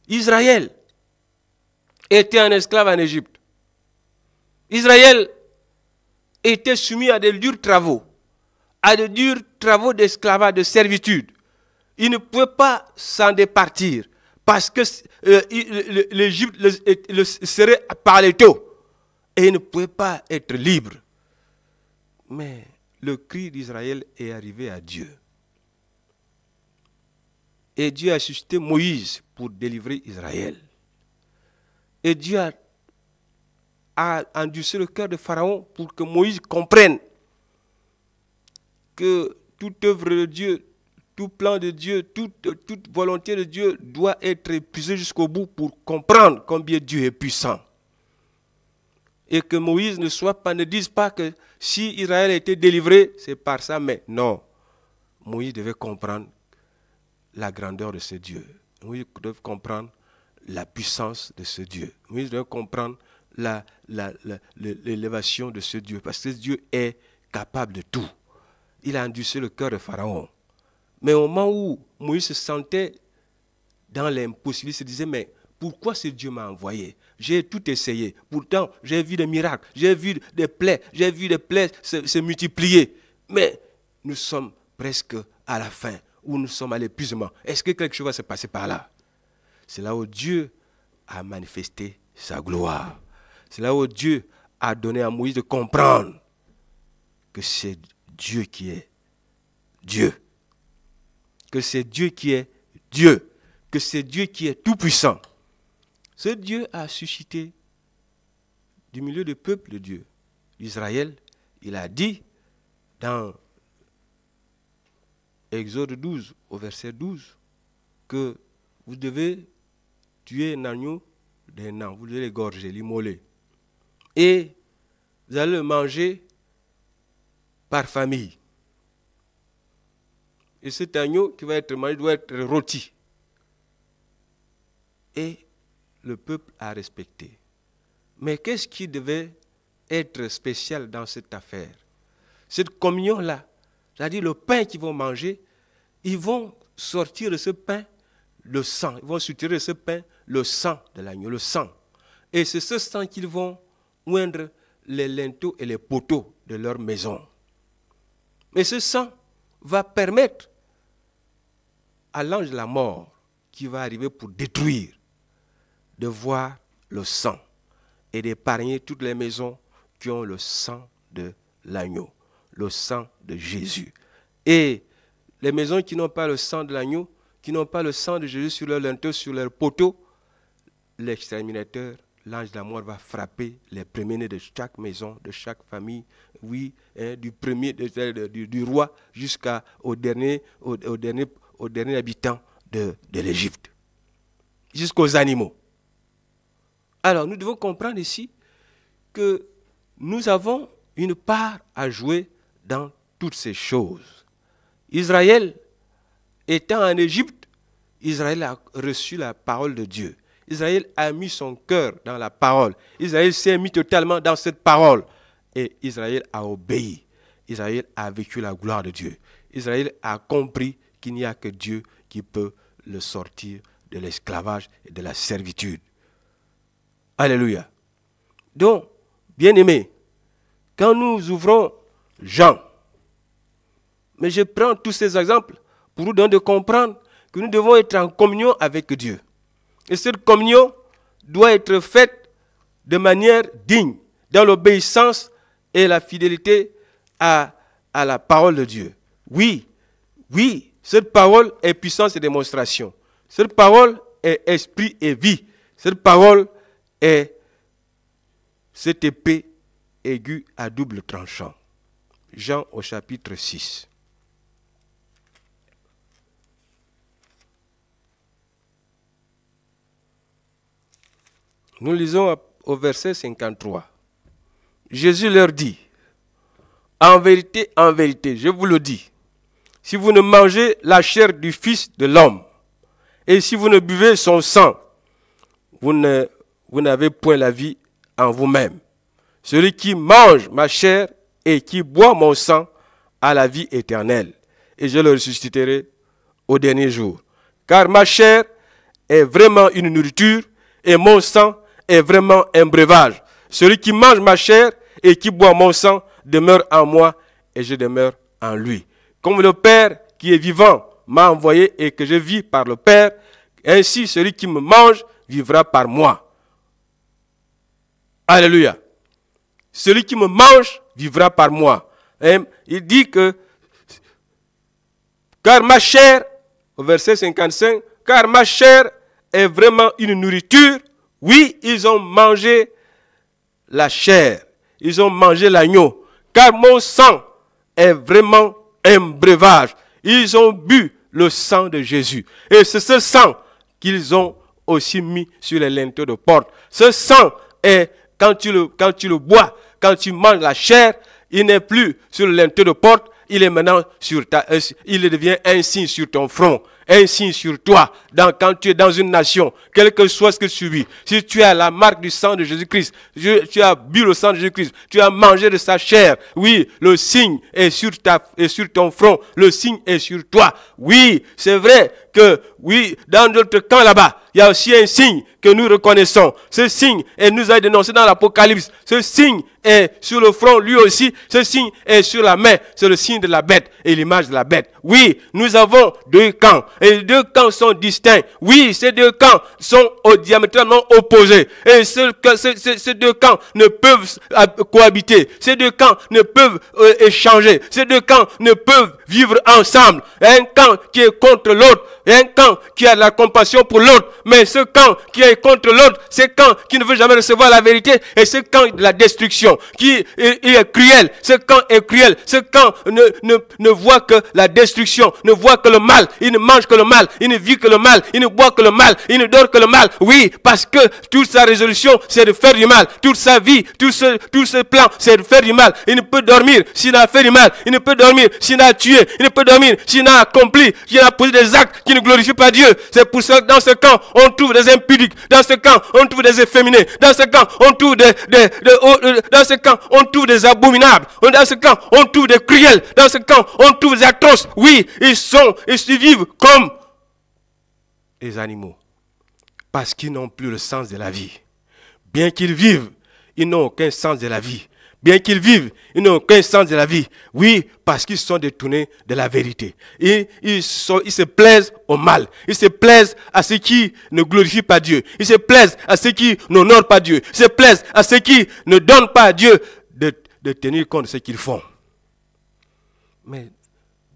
Israël était un esclave en Égypte. Israël était soumis à de durs travaux, d'esclavage, de servitude. Il ne pouvait pas s'en départir parce que l'Égypte le serait par l'étau et il ne pouvait pas être libre. Mais le cri d'Israël est arrivé à Dieu. Et Dieu a suscité Moïse pour délivrer Israël. Et Dieu a endurci le cœur de Pharaon pour que Moïse comprenne que toute œuvre de Dieu, tout plan de Dieu, toute volonté de Dieu doit être épuisée jusqu'au bout pour comprendre combien Dieu est puissant. Et que Moïse ne dise pas que si Israël a été délivré, c'est par ça, mais non. Moïse devait comprendre la grandeur de ce Dieu. Moïse devait comprendre la puissance de ce Dieu. Moïse devait comprendre l'élévation de ce Dieu, parce que ce Dieu est capable de tout. Il a endurci le cœur de Pharaon. Mais au moment où Moïse se sentait dans l'impossibilité, il se disait, mais pourquoi ce Dieu m'a envoyé? J'ai tout essayé. Pourtant, j'ai vu des miracles, j'ai vu des plaies se multiplier. Mais nous sommes presque à la fin, où nous sommes à l'épuisement. Est-ce que quelque chose va se passer par là? C'est là où Dieu a manifesté sa gloire. C'est là où Dieu a donné à Moïse de comprendre que c'est Dieu qui est Dieu. Que c'est Dieu qui est Dieu. Que c'est Dieu qui est tout-puissant. Ce Dieu a suscité du milieu du peuple de Dieu, d'Israël. Il a dit dans Exode 12, au verset 12, que vous devez tuer un agneau d'un an, vous devez l'égorger, l'immoler. Et vous allez le manger par famille. Et cet agneau qui va être mangé doit être rôti. Et le peuple a respecté. Mais qu'est-ce qui devait être spécial dans cette affaire? Cette communion-là, c'est-à-dire le pain qu'ils vont manger, ils vont sortir de ce pain le sang. Ils vont soutirer de ce pain le sang de l'agneau, le sang. Et c'est ce sang qu'ils vont oindre les linteaux et les poteaux de leur maison. Mais ce sang va permettre à l'ange de la mort qui va arriver pour détruire, de voir le sang et d'épargner toutes les maisons qui ont le sang de l'agneau, le sang de Jésus. Et les maisons qui n'ont pas le sang de l'agneau, qui n'ont pas le sang de Jésus sur leurs linteaux, sur leurs poteaux, l'exterminateur, l'ange de la mort va frapper les premiers-nés de chaque maison, de chaque famille, oui, hein, du premier, du roi jusqu'au dernier habitant de l'Égypte, jusqu'aux animaux. Alors, nous devons comprendre ici que nous avons une part à jouer dans toutes ces choses. Israël, étant en Égypte, Israël a reçu la parole de Dieu. Israël a mis son cœur dans la parole. Israël s'est mis totalement dans cette parole. Et Israël a obéi. Israël a vécu la gloire de Dieu. Israël a compris qu'il n'y a que Dieu qui peut le sortir de l'esclavage et de la servitude. Alléluia. Donc, bien-aimés, quand nous ouvrons Jean, mais je prends tous ces exemples pour nous donner de comprendre que nous devons être en communion avec Dieu. Et cette communion doit être faite de manière digne, dans l'obéissance et la fidélité à la parole de Dieu. Oui, cette parole est puissance et démonstration. Cette parole est esprit et vie. Cette parole est cette épée aiguë à double tranchant. Jean au chapitre 6. Nous lisons au verset 53. Jésus leur dit, en vérité, je vous le dis, si vous ne mangez la chair du Fils de l'homme, et si vous ne buvez son sang, vous n'avez point la vie en vous-même. Celui qui mange ma chair et qui boit mon sang a la vie éternelle, et je le ressusciterai au dernier jour. Car ma chair est vraiment une nourriture, et mon sang est vraiment un breuvage. Celui qui mange ma chair et qui boit mon sang demeure en moi, et je demeure en lui. Comme le Père qui est vivant m'a envoyé et que je vis par le Père, ainsi celui qui me mange vivra par moi. Alléluia. Celui qui me mange vivra par moi. Et il dit que, car ma chair, au verset 55, car ma chair est vraiment une nourriture. Oui, ils ont mangé la chair, ils ont mangé l'agneau, car mon sang est vraiment un breuvage. Ils ont bu le sang de Jésus. Et c'est ce sang qu'ils ont aussi mis sur les linteaux de porte. Ce sang est, quand tu le bois, quand tu manges la chair, il n'est plus sur le linteau de porte, il est maintenant il devient un signe sur ton front, un signe sur toi, quand tu es dans une nation, quel que soit ce que tu vis. Si tu as la marque du sang de Jésus-Christ, tu as bu le sang de Jésus-Christ, tu as mangé de sa chair, oui, le signe est sur ton front, le signe est sur toi. Oui, c'est vrai que, oui, dans notre camp là-bas, il y a aussi un signe que nous reconnaissons. Ce signe, et nous a dénoncé dans l'Apocalypse, ce signe est sur le front, lui aussi, ce signe est sur la main, c'est le signe de la bête et l'image de la bête. Oui, nous avons deux camps, et les deux camps sont distincts. Oui, ces deux camps sont diamétralement opposés, et ces deux camps ne peuvent cohabiter, ces deux camps ne peuvent échanger, ces deux camps ne peuvent vivre ensemble. Un camp qui est contre l'autre, et un camp qui a de la compassion pour l'autre, mais ce camp qui et contre l'autre, ce camp qui ne veut jamais recevoir la vérité, et ce camp de la destruction, qui est cruel, ce camp est cruel, ce camp ne voit que la destruction, ne voit que le mal, il ne mange que le mal, il ne vit que le mal, il ne boit que le mal, il ne dort que le mal. Oui, parce que toute sa résolution, c'est de faire du mal. Toute sa vie, tout ce plan, c'est de faire du mal. Il ne peut dormir s'il a fait du mal. Il ne peut dormir s'il a tué. Il ne peut dormir s'il a accompli, s'il a posé des actes qui ne glorifient pas Dieu. C'est pour ça que dans ce camp, on trouve des impudiques. Dans ce camp, on trouve des efféminés. Dans ce camp, on trouve dans ce camp, on trouve des abominables. Dans ce camp, on trouve des cruels. Dans ce camp, on trouve des atroces. Oui, ils vivent comme les animaux. Parce qu'ils n'ont plus le sens de la vie. Bien qu'ils vivent, ils n'ont aucun sens de la vie. Bien qu'ils vivent, ils n'ont aucun sens de la vie. Oui, parce qu'ils sont détournés de la vérité. Et ils se plaisent au mal. Ils se plaisent à ce qui ne glorifie pas Dieu. Ils se plaisent à ce qui n'honore pas Dieu. Ils se plaisent à ce qui ne donne pas à Dieu de tenir compte de ce qu'ils font. Mais,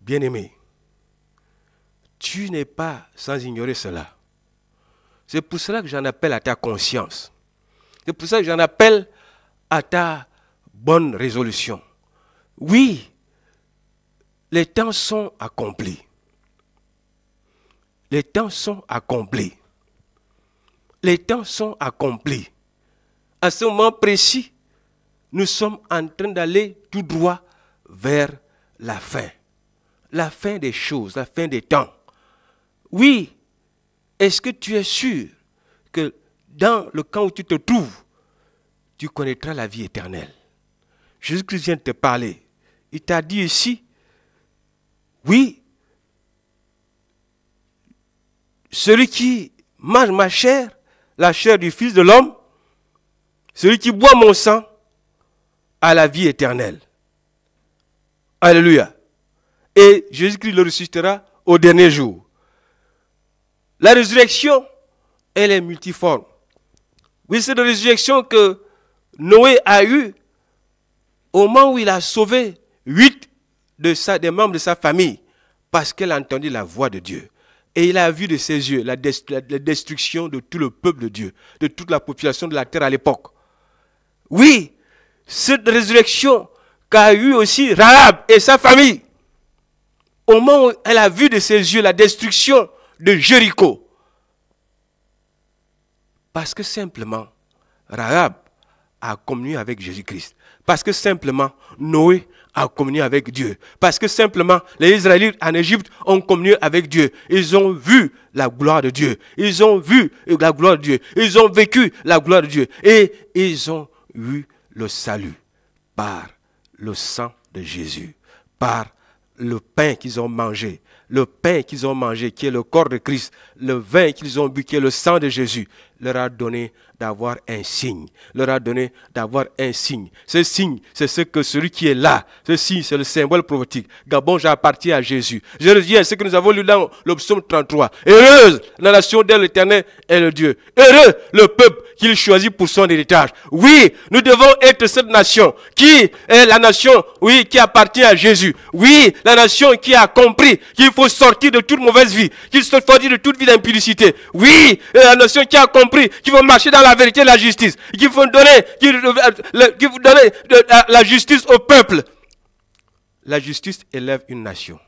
bien-aimé, tu n'es pas sans ignorer cela. C'est pour cela que j'en appelle à ta conscience. C'est pour ça que j'en appelle à ta bonne résolution. Oui, les temps sont accomplis. Les temps sont accomplis. Les temps sont accomplis. À ce moment précis, nous sommes en train d'aller tout droit vers la fin. La fin des choses, la fin des temps. Oui, est-ce que tu es sûr que dans le camp où tu te trouves, tu connaîtras la vie éternelle? Jésus-Christ vient de te parler. Il t'a dit ici, oui, celui qui mange ma chair, la chair du Fils de l'homme, celui qui boit mon sang, a la vie éternelle. Alléluia. Et Jésus-Christ le ressuscitera au dernier jour. La résurrection, elle est multiforme. Oui, c'est la résurrection que Noé a eue au moment où il a sauvé 8 des membres de sa famille parce qu'elle a entendu la voix de Dieu. Et il a vu de ses yeux la destruction de tout le peuple de Dieu, de toute la population de la terre à l'époque. Oui, cette résurrection qu'a eue aussi Rahab et sa famille. Au moment où elle a vu de ses yeux la destruction de Jéricho. Parce que simplement, Rahab a communié avec Jésus-Christ. Parce que simplement, Noé a communié avec Dieu. Parce que simplement, les Israélites en Égypte ont communié avec Dieu. Ils ont vu la gloire de Dieu. Ils ont vu la gloire de Dieu. Ils ont vécu la gloire de Dieu. Et ils ont eu le salut par le sang de Jésus. Par le pain qu'ils ont mangé. Le pain qu'ils ont mangé, qui est le corps de Christ, le vin qu'ils ont bu, qui est le sang de Jésus, leur a donné d'avoir un signe. Leur a donné d'avoir un signe. Ce signe, c'est ce que celui qui est là, ce signe, c'est le symbole prophétique. Gabon, j'appartiens à Jésus. Je reviens à ce que nous avons lu dans le psaume 33. Heureuse la nation dont l'Éternel est le Dieu. Heureux le peuple qu'il choisit pour son héritage. Oui, nous devons être cette nation qui est la nation, oui, qui appartient à Jésus. Oui, la nation qui a compris qu'il faut sortir de toute mauvaise vie, qu'il faut sortir de toute vie d'impudicité. Oui, la nation qui a compris qu'il faut marcher dans la vérité et la justice, qu'il faut donner la justice au peuple. La justice élève une nation.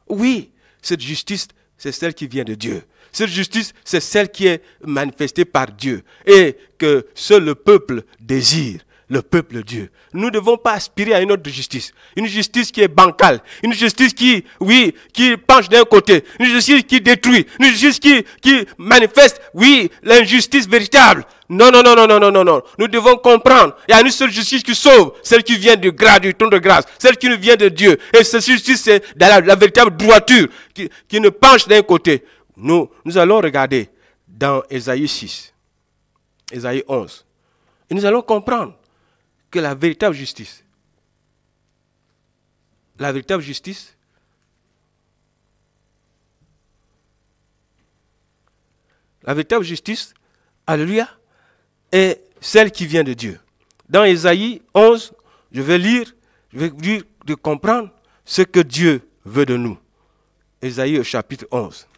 Oui, cette justice, c'est celle qui vient de Dieu. Cette justice, c'est celle qui est manifestée par Dieu et que seul le peuple désire. Le peuple de Dieu. Nous ne devons pas aspirer à une autre justice. Une justice qui est bancale. Une justice qui penche d'un côté. Une justice qui détruit. Une justice qui manifeste, l'injustice véritable. Non. Nous devons comprendre. Il y a une seule justice qui sauve. Celle qui vient du trône de grâce. Celle qui nous vient de Dieu. Et cette justice, c'est la véritable droiture qui ne penche d'un côté. Nous allons regarder dans Ésaïe 6. Ésaïe 11. Et nous allons comprendre que la véritable justice, alléluia, est celle qui vient de Dieu. Dans Ésaïe 11, je vais dire de comprendre ce que Dieu veut de nous. Ésaïe au chapitre 11.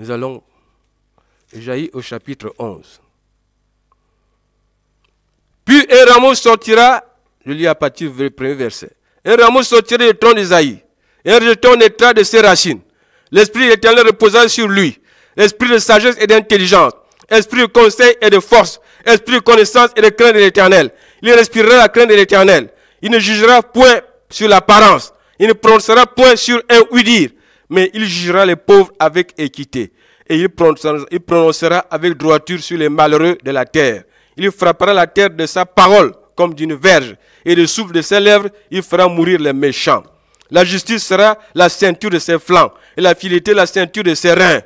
Nous allons, Ésaïe au chapitre 11. Puis un rameau sortira, je lis à partir du premier verset. Un rameau sortira du tronc d'Ésaïe, et un rejeton naîtra de ses racines. L'Esprit de l'Éternel reposera sur lui, l'esprit de sagesse et d'intelligence, esprit de conseil et de force, esprit de connaissance et de crainte de l'Éternel. Il respirera la crainte de l'Éternel. Il ne jugera point sur l'apparence. Il ne prononcera point sur un ouï-dire, mais il jugera les pauvres avec équité. Et il prononcera avec droiture sur les malheureux de la terre. Il frappera la terre de sa parole comme d'une verge, et de souffle de ses lèvres, il fera mourir les méchants. La justice sera la ceinture de ses flancs, et la fidélité la ceinture de ses reins.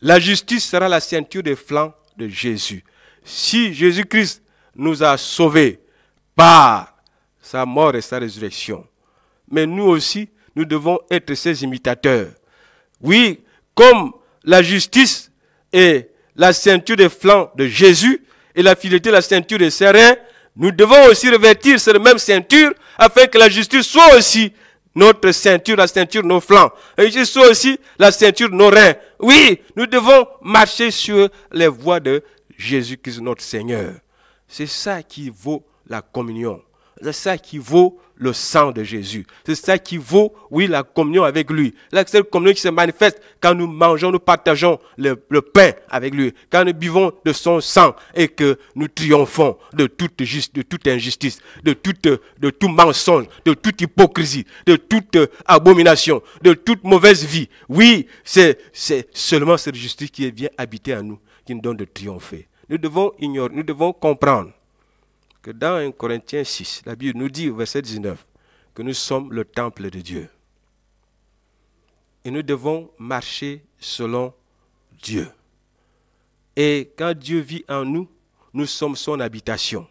La justice sera la ceinture des flancs de Jésus. Si Jésus-Christ nous a sauvés par sa mort et sa résurrection, mais nous aussi, nous devons être ses imitateurs. Oui, comme la justice est la ceinture des flancs de Jésus et la fidélité la ceinture de ses reins, nous devons aussi revêtir cette même ceinture afin que la justice soit aussi notre ceinture, la ceinture de nos flancs. Et que soit aussi la ceinture de nos reins. Oui, nous devons marcher sur les voies de Jésus-Christ notre Seigneur. C'est ça qui vaut la communion. C'est ça qui vaut le sang de Jésus. C'est ça qui vaut, oui, la communion avec lui. La communion qui se manifeste quand nous mangeons, nous partageons le pain avec lui. Quand nous buvons de son sang et que nous triomphons de toute injustice, de tout mensonge, de toute hypocrisie, de toute abomination, de toute mauvaise vie. Oui, c'est seulement cette justice qui vient habiter en nous, qui nous donne de triompher. Nous devons comprendre que dans 1 Corinthiens 6, la Bible nous dit au verset 19 que nous sommes le temple de Dieu. Et nous devons marcher selon Dieu. Et quand Dieu vit en nous, nous sommes son habitation.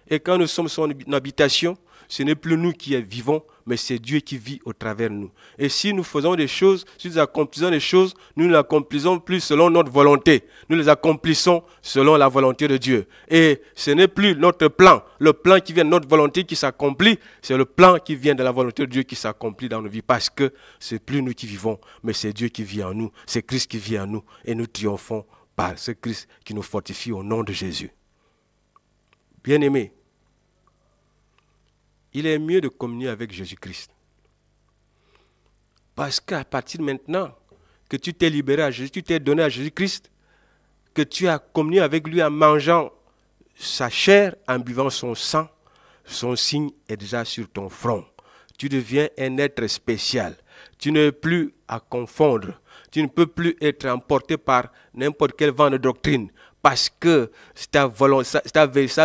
Et quand nous sommes son habitation, ce n'est plus nous qui vivons, mais c'est Dieu qui vit au travers de nous. Et si nous faisons des choses, si nous accomplissons des choses, nous ne les accomplissons plus selon notre volonté. Nous les accomplissons selon la volonté de Dieu. Et ce n'est plus notre plan. Le plan qui vient de notre volonté qui s'accomplit, c'est le plan qui vient de la volonté de Dieu qui s'accomplit dans nos vies. Parce que ce n'est plus nous qui vivons, mais c'est Dieu qui vit en nous. C'est Christ qui vit en nous. Et nous triomphons par ce Christ qui nous fortifie au nom de Jésus. Bien-aimés, il est mieux de communier avec Jésus-Christ. Parce qu'à partir de maintenant que tu t'es libéré à Jésus, tu t'es donné à Jésus-Christ, que tu as communié avec lui en mangeant sa chair, en buvant son sang, son signe est déjà sur ton front. Tu deviens un être spécial. Tu n'es plus à confondre. Tu ne peux plus être emporté par n'importe quel vent de doctrine. Parce que sa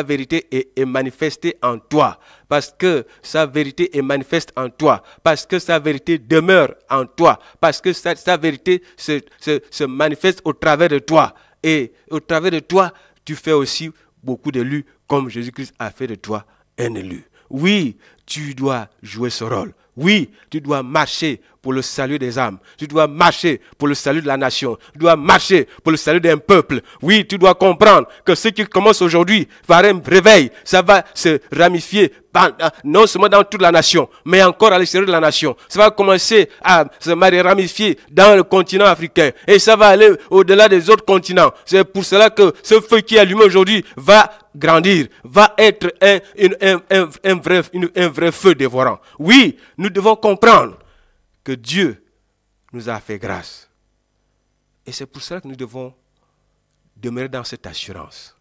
vérité est manifestée en toi. Parce que sa vérité est manifeste en toi. Parce que sa vérité demeure en toi. Parce que sa vérité se manifeste au travers de toi. Et au travers de toi, tu fais aussi beaucoup d'élus, comme Jésus-Christ a fait de toi un élu. Oui, tu dois jouer ce rôle. Oui, tu dois marcher pour le salut des âmes. Tu dois marcher pour le salut de la nation. Tu dois marcher pour le salut d'un peuple. Oui, tu dois comprendre que ce qui commence aujourd'hui, par un réveil, ça va se ramifier non seulement dans toute la nation, mais encore à l'extérieur de la nation. Ça va commencer à se ramifier dans le continent africain. Et ça va aller au-delà des autres continents. C'est pour cela que ce feu qui est allumé aujourd'hui va grandir, va être un vrai feu dévorant. Oui, nous devons comprendre que Dieu nous a fait grâce. Et c'est pour cela que nous devons demeurer dans cette assurance.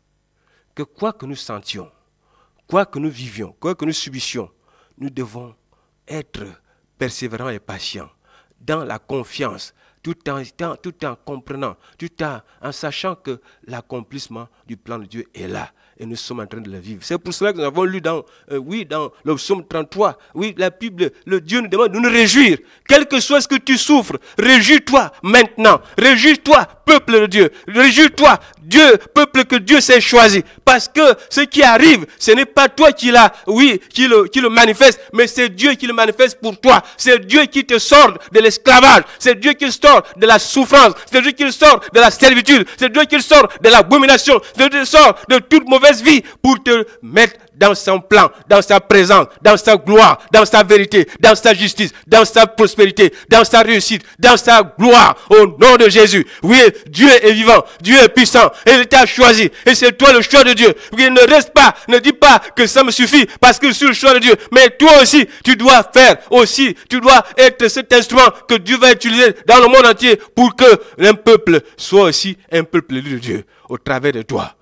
Que quoi que nous sentions, quoi que nous vivions, quoi que nous subissions, nous devons être persévérants et patients, dans la confiance, tout en comprenant, en sachant que l'accomplissement du plan de Dieu est là. Et nous sommes en train de le vivre. C'est pour cela que nous avons lu dans le psaume 33, oui, la Bible, le Dieu nous demande de nous réjouir. Quel que soit ce que tu souffres, réjouis-toi maintenant. Réjouis-toi, peuple de Dieu. Réjouis-toi, Dieu, peuple que Dieu s'est choisi. Parce que ce qui arrive, ce n'est pas toi qui le manifeste, mais c'est Dieu qui le manifeste pour toi. C'est Dieu qui te sort de l'esclavage. C'est Dieu qui te sort sort de la souffrance. C'est Dieu qui sort de la servitude. C'est Dieu qui sort de l'abomination. C'est Dieu qui sort de toute mauvaise vie pour te mettre dans son plan, dans sa présence, dans sa gloire, dans sa vérité, dans sa justice, dans sa prospérité, dans sa réussite, dans sa gloire, au nom de Jésus. Oui, Dieu est vivant, Dieu est puissant, et il t'a choisi, et c'est toi le choix de Dieu. Oui, ne reste pas, ne dis pas que ça me suffit, parce que je suis le choix de Dieu, mais toi aussi, tu dois faire aussi, tu dois être cet instrument que Dieu va utiliser dans le monde entier pour que un peuple soit aussi un peuple de Dieu, au travers de toi.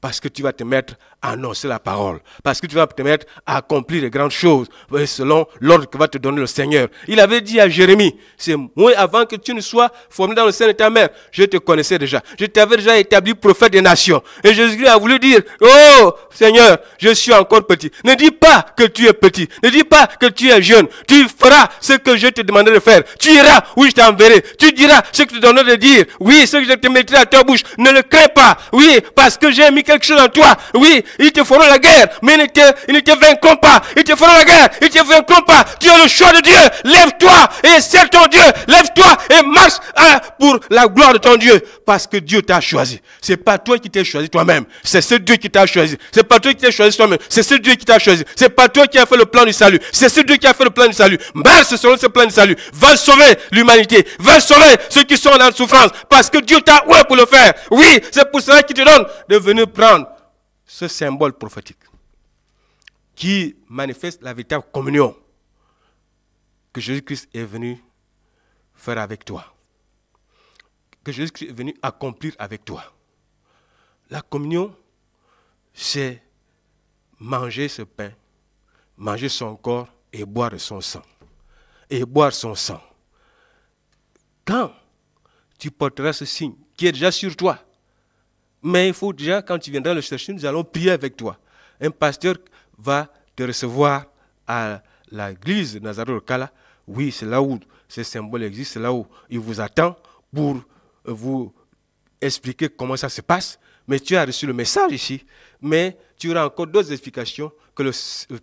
Parce que tu vas te mettre à annoncer la parole. Parce que tu vas te mettre à accomplir de grandes choses selon l'ordre que va te donner le Seigneur. Il avait dit à Jérémie, c'est moi avant que tu ne sois formé dans le sein de ta mère, je te connaissais déjà. Je t'avais déjà établi prophète des nations. Et Jésus a voulu dire, oh Seigneur, je suis encore petit. Ne dis pas que tu es petit. Ne dis pas que tu es jeune. Tu feras ce que je te demandais de faire. Tu iras où je t'enverrai. Tu diras ce que je te donnerai de dire. Oui, ce que je te mettrai à ta bouche. Ne le crains pas. Oui, parce que j'ai mis quelque chose en toi. Oui, ils te feront la guerre, mais ils ne te vaincront pas. Ils te feront la guerre, ils ne te vaincront pas. Tu as le choix de Dieu. Lève-toi et sers ton Dieu. Lève-toi et marche pour la gloire de ton Dieu. Parce que Dieu t'a choisi. C'est pas toi qui t'es choisi toi-même. C'est ce Dieu qui t'a choisi. C'est pas toi qui t'es choisi toi-même. C'est ce Dieu qui t'a choisi. C'est pas toi qui as fait le plan du salut. C'est ce Dieu qui a fait le plan du salut. Marche selon ce plan du salut. Va sauver l'humanité. Va sauver ceux qui sont dans la souffrance. Parce que Dieu t'a oué pour le faire. Oui, c'est pour cela qu'il te donne de venir prendre ce symbole prophétique qui manifeste la véritable communion que Jésus-Christ est venu faire avec toi, que Jésus-Christ est venu accomplir avec toi. La communion, c'est manger ce pain, manger son corps et boire son sang. Et boire son sang. Quand tu porteras ce signe qui est déjà sur toi, mais il faut déjà, quand tu viendras le chercher, nous allons prier avec toi. Un pasteur va te recevoir à l'église de Nazareth-Kala. Oui, c'est là où ce symbole existe, c'est là où il vous attend pour vous expliquer comment ça se passe. Mais tu as reçu le message ici, mais tu auras encore d'autres explications que le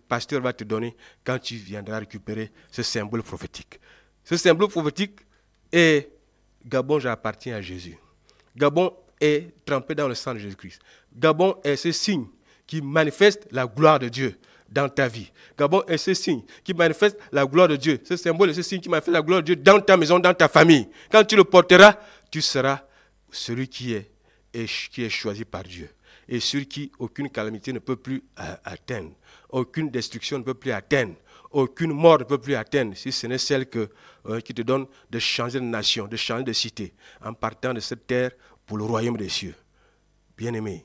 pasteur va te donner quand tu viendras récupérer ce symbole prophétique. Ce symbole prophétique est Gabon, j'appartiens à Jésus. Gabon est trempé dans le sang de Jésus-Christ. Gabon est ce signe qui manifeste la gloire de Dieu dans ta vie. Gabon est ce signe qui manifeste la gloire de Dieu. Ce symbole est ce signe qui manifeste la gloire de Dieu dans ta maison, dans ta famille. Quand tu le porteras, tu seras celui qui est choisi par Dieu. Et sur qui aucune calamité ne peut plus atteindre. Aucune destruction ne peut plus atteindre. Aucune mort ne peut plus atteindre, si ce n'est celle qui te donne de changer de nation, de changer de cité, en partant de cette terre pour le royaume des cieux. Bien-aimé,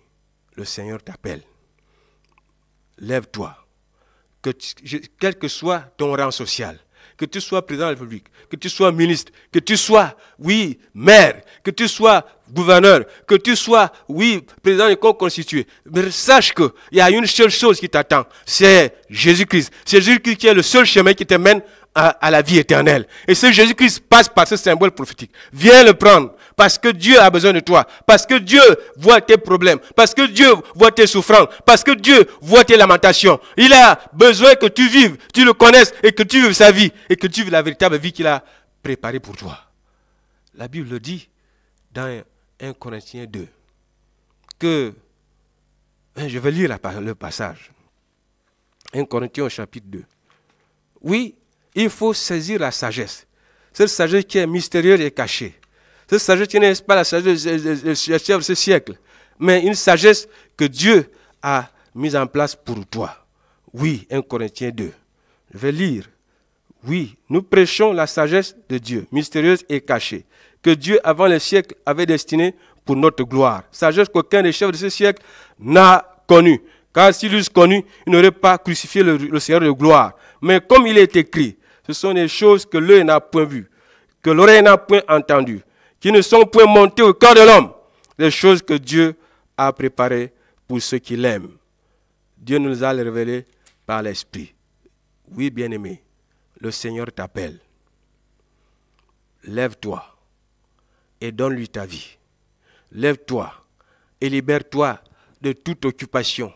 le Seigneur t'appelle. Lève-toi. Quel que soit ton rang social, que tu sois président de la République, que tu sois ministre, que tu sois, oui, maire, que tu sois gouverneur, que tu sois, oui, président du corps constitué, mais sache qu'il y a une seule chose qui t'attend, c'est Jésus-Christ. C'est Jésus-Christ qui est le seul chemin qui te mène à la vie éternelle. Et ce Jésus-Christ passe par ce symbole prophétique. Viens le prendre, parce que Dieu a besoin de toi, parce que Dieu voit tes problèmes, parce que Dieu voit tes souffrances, parce que Dieu voit tes lamentations. Il a besoin que tu vives, tu le connaisses et que tu vives sa vie, et que tu vives la véritable vie qu'il a préparée pour toi. La Bible le dit dans 1 Corinthiens 2, que, je vais lire le passage, 1 Corinthiens au chapitre 2. Oui, il faut saisir la sagesse. Cette sagesse qui est mystérieuse et cachée. Cette sagesse qui n'est pas la sagesse de ce siècle, mais une sagesse que Dieu a mise en place pour toi. Oui, 1 Corinthiens 2. Je vais lire. Oui, nous prêchons la sagesse de Dieu, mystérieuse et cachée, que Dieu avant le siècle avait destinée pour notre gloire. Sagesse qu'aucun des chefs de ce siècle n'a connue. Car s'ils l'eussent connu, ils n'auraient pas crucifié le Seigneur de gloire. Mais comme il est écrit, ce sont des choses que l'œil n'a point vues, que l'oreille n'a point entendues, qui ne sont point montées au cœur de l'homme, des choses que Dieu a préparées pour ceux qui l'aiment. Dieu nous a les révélées par l'Esprit. Oui, bien-aimé, le Seigneur t'appelle. Lève-toi et donne-lui ta vie. Lève-toi et libère-toi de toute occupation,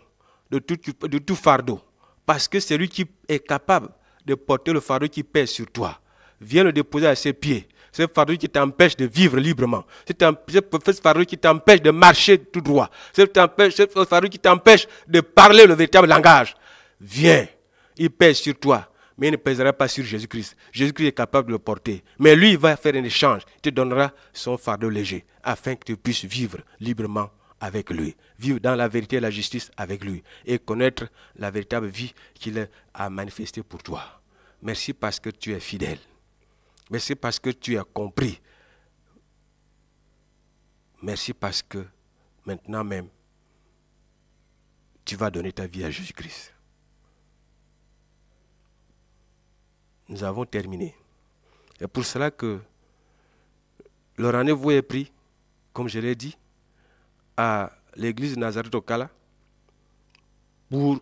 de tout fardeau, parce que c'est lui qui est capable de porter le fardeau qui pèse sur toi. Viens le déposer à ses pieds. Ce fardeau qui t'empêche de vivre librement. Ce fardeau qui t'empêche de marcher tout droit. Ce fardeau qui t'empêche de parler le véritable langage. Viens, il pèse sur toi, mais il ne pèsera pas sur Jésus-Christ. Jésus-Christ est capable de le porter. Mais lui, il va faire un échange. Il te donnera son fardeau léger, afin que tu puisses vivre librement avec lui. Vivre dans la vérité et la justice avec lui. Et connaître la véritable vie qu'il a manifestée pour toi. Merci parce que tu es fidèle. Merci parce que tu as compris. Merci parce que maintenant même, tu vas donner ta vie à Jésus-Christ. Nous avons terminé. C'est pour cela que le rendez-vous est pris, comme je l'ai dit, à l'église de Nazareth au Kala, pour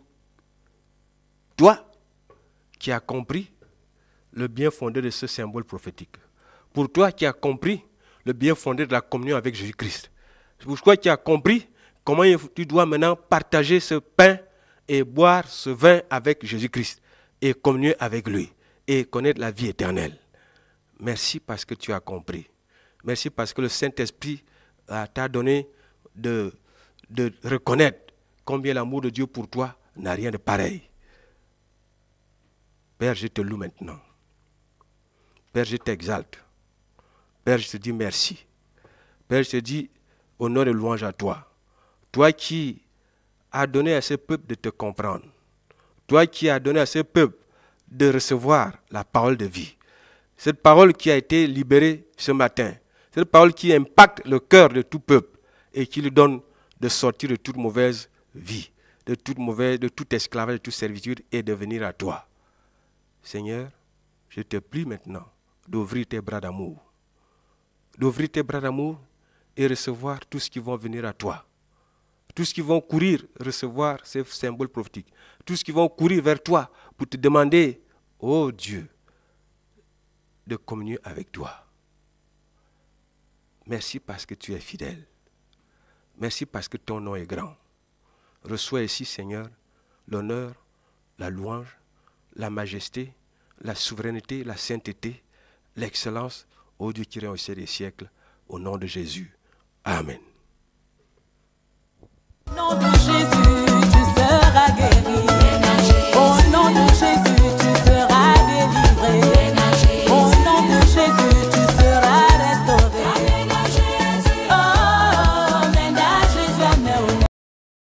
toi qui as compris le bien fondé de ce symbole prophétique. Pour toi qui as compris le bien fondé de la communion avec Jésus-Christ. Pour toi qui as compris comment tu dois maintenant partager ce pain et boire ce vin avec Jésus-Christ et communier avec lui et connaître la vie éternelle. Merci parce que tu as compris. Merci parce que le Saint-Esprit t'a donné de reconnaître combien l'amour de Dieu pour toi n'a rien de pareil. Père, je te loue maintenant. Père, je t'exalte. Père, je te dis merci. Père, je te dis honneur et louange à toi. Toi qui as donné à ce peuple de te comprendre. Toi qui as donné à ce peuple de recevoir la parole de vie. Cette parole qui a été libérée ce matin. Cette parole qui impacte le cœur de tout peuple et qui lui donne de sortir de toute mauvaise vie, de tout esclavage, de toute servitude et de venir à toi. Seigneur, je te prie maintenant d'ouvrir tes bras d'amour. D'ouvrir tes bras d'amour et recevoir tout ce qui va venir à toi. Tous ceux qui vont courir recevoir ces symboles prophétiques. Tous ceux qui vont courir vers toi pour te demander, oh Dieu, de communier avec toi. Merci parce que tu es fidèle. Merci parce que ton nom est grand. Reçois ici, Seigneur, l'honneur, la louange, la majesté, la souveraineté, la sainteté, l'excellence, ô Dieu qui règne au ciel des siècles, au nom de Jésus. Amen. Au nom de Jésus, tu seras guéri.